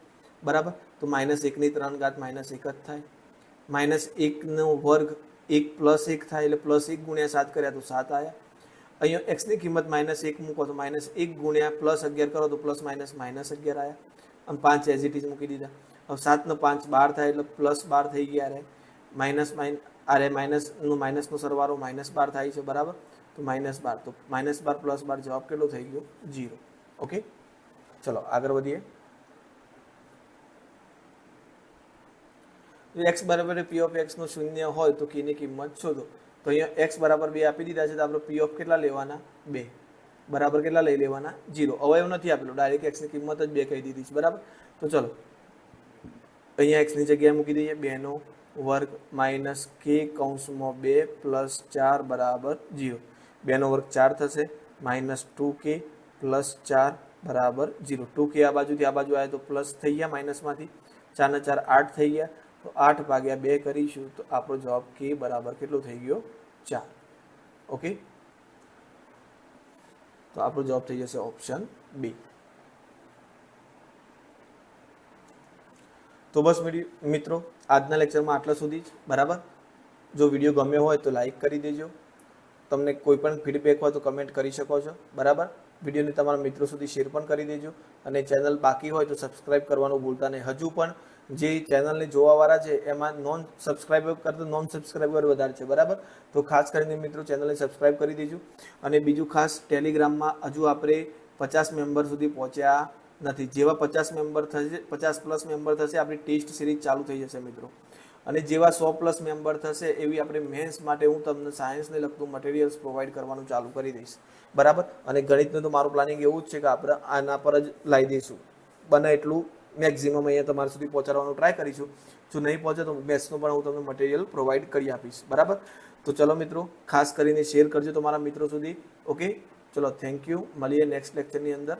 Speaker 1: બરાબર. તો -1 ની 3 ઘાત -1 જ થાય. -1 નો વર્ગ 1 + 1 થાય એટલે +1 ગુણ્યા 7 કર્યા તો 7 આવ્યા. અહીંયા x ની કિંમત -1 મૂકો તો -1 ગુણ્યા +11 કરો તો ±-11 આવ્યા. અને 5 એઝ ઇટ ઇઝ મૂકી દીધા. હવે 7 નો 5 12 થાય એટલે +12 થઈ ગયા. રે માઇનસનો સરવાળો -12 થાય છે. બરાબર. તો -12 તો -12 + 12 જવાબ કેટલો થઈ ગયો? 0. ઓકે, ચલો આગળ વધીએ. x બરાબર p ઓફ x નો 0 હોય તો k ની કિંમત શોધો. તો અહીંયા x બરાબર 2 આપી દીધા છે તો આપણે p ઓફ કેટલા લેવાના? 2 બરાબર કેટલા લઈ લેવાના? 0. અવયવ નથી આપેલો, ડાયરેક્ટ x ની કિંમત જ 2 કહી દીધી છે. બરાબર. તો ચલો અહીંયા x ની જગ્યાએ મૂકી દઈએ 2 નો વર્ગ - k કૌંસમાં 2 + 4 બરાબર 0. 2 નો વર્ગ 4 થશે -2k + 4 બરાબર 0. 2k આ બાજુથી આ બાજુ આવે તો પ્લસ થઈ ગયા માઇનસમાંથી. 4 ને 4 8 થઈ ગયા. તો 8 ભાગ્યા 2 કરીશું તો આપણો જવાબ k બરાબર કેટલો થઈ ગયો? 4. ઓકે, તો આપણો જવાબ થઈ જશે ઓપ્શન બી. તો બસ મિત્રો, આજના લેક્ચરમાં આટલા સુધી જ. બરાબર. જો વિડીયો ગમ્યો હોય તો લાઈક કરી દેજો. તમને કોઈ પણ ફીડબેક હોય તો કમેન્ટ કરી શકો છો. બરાબર. વિડીયોને તમારા મિત્રો સુધી શેર પણ કરી દેજો. અને ચેનલ બાકી હોય તો સબસ્ક્રાઇબ કરવાનું ભૂલતા નહીં. હજુ પણ જે ચેનલને જોવાવાળા છે એમાં નોન સબસ્ક્રાઇબર કરતાં નોન સબસ્ક્રાઇબર વધારે છે. બરાબર. તો ખાસ કરીને મિત્રો ચેનલને સબસ્ક્રાઇબ કરી દેજો. અને બીજું ખાસ, ટેલિગ્રામમાં હજુ આપણે 50 મેમ્બર સુધી પહોંચ્યા નથી. જેવા 50 મેમ્બર થશે, 50+ મેમ્બર થશે, આપણી ટેસ્ટ સિરીઝ ચાલુ થઈ જશે મિત્રો. અને જેવા 100+ મેમ્બર થશે એવી આપણે મેન્સ માટે હું તમને સાયન્સને લગતું મટીરિયલ્સ પ્રોવાઈડ કરવાનું ચાલુ કરી દઈશ. બરાબર. અને ગણિતનું તો મારું પ્લાનિંગ એવું જ છે કે આપણે આના પર જ લાવી દઈશું. બને એટલું મેક્સિમમ અહીંયા તમારા સુધી પહોંચાડવાનું ટ્રાય કરીશું. જો નહીં પહોંચે તો મેથ્સનું પણ હું તમને મટીરિયલ પ્રોવાઈડ કરી આપીશ. બરાબર. તો ચલો મિત્રો, ખાસ કરીને શેર કરજો તમારા મિત્રો સુધી. ઓકે, ચલો થેન્ક યુ. મળીએ નેક્સ્ટ લેક્ચરની અંદર.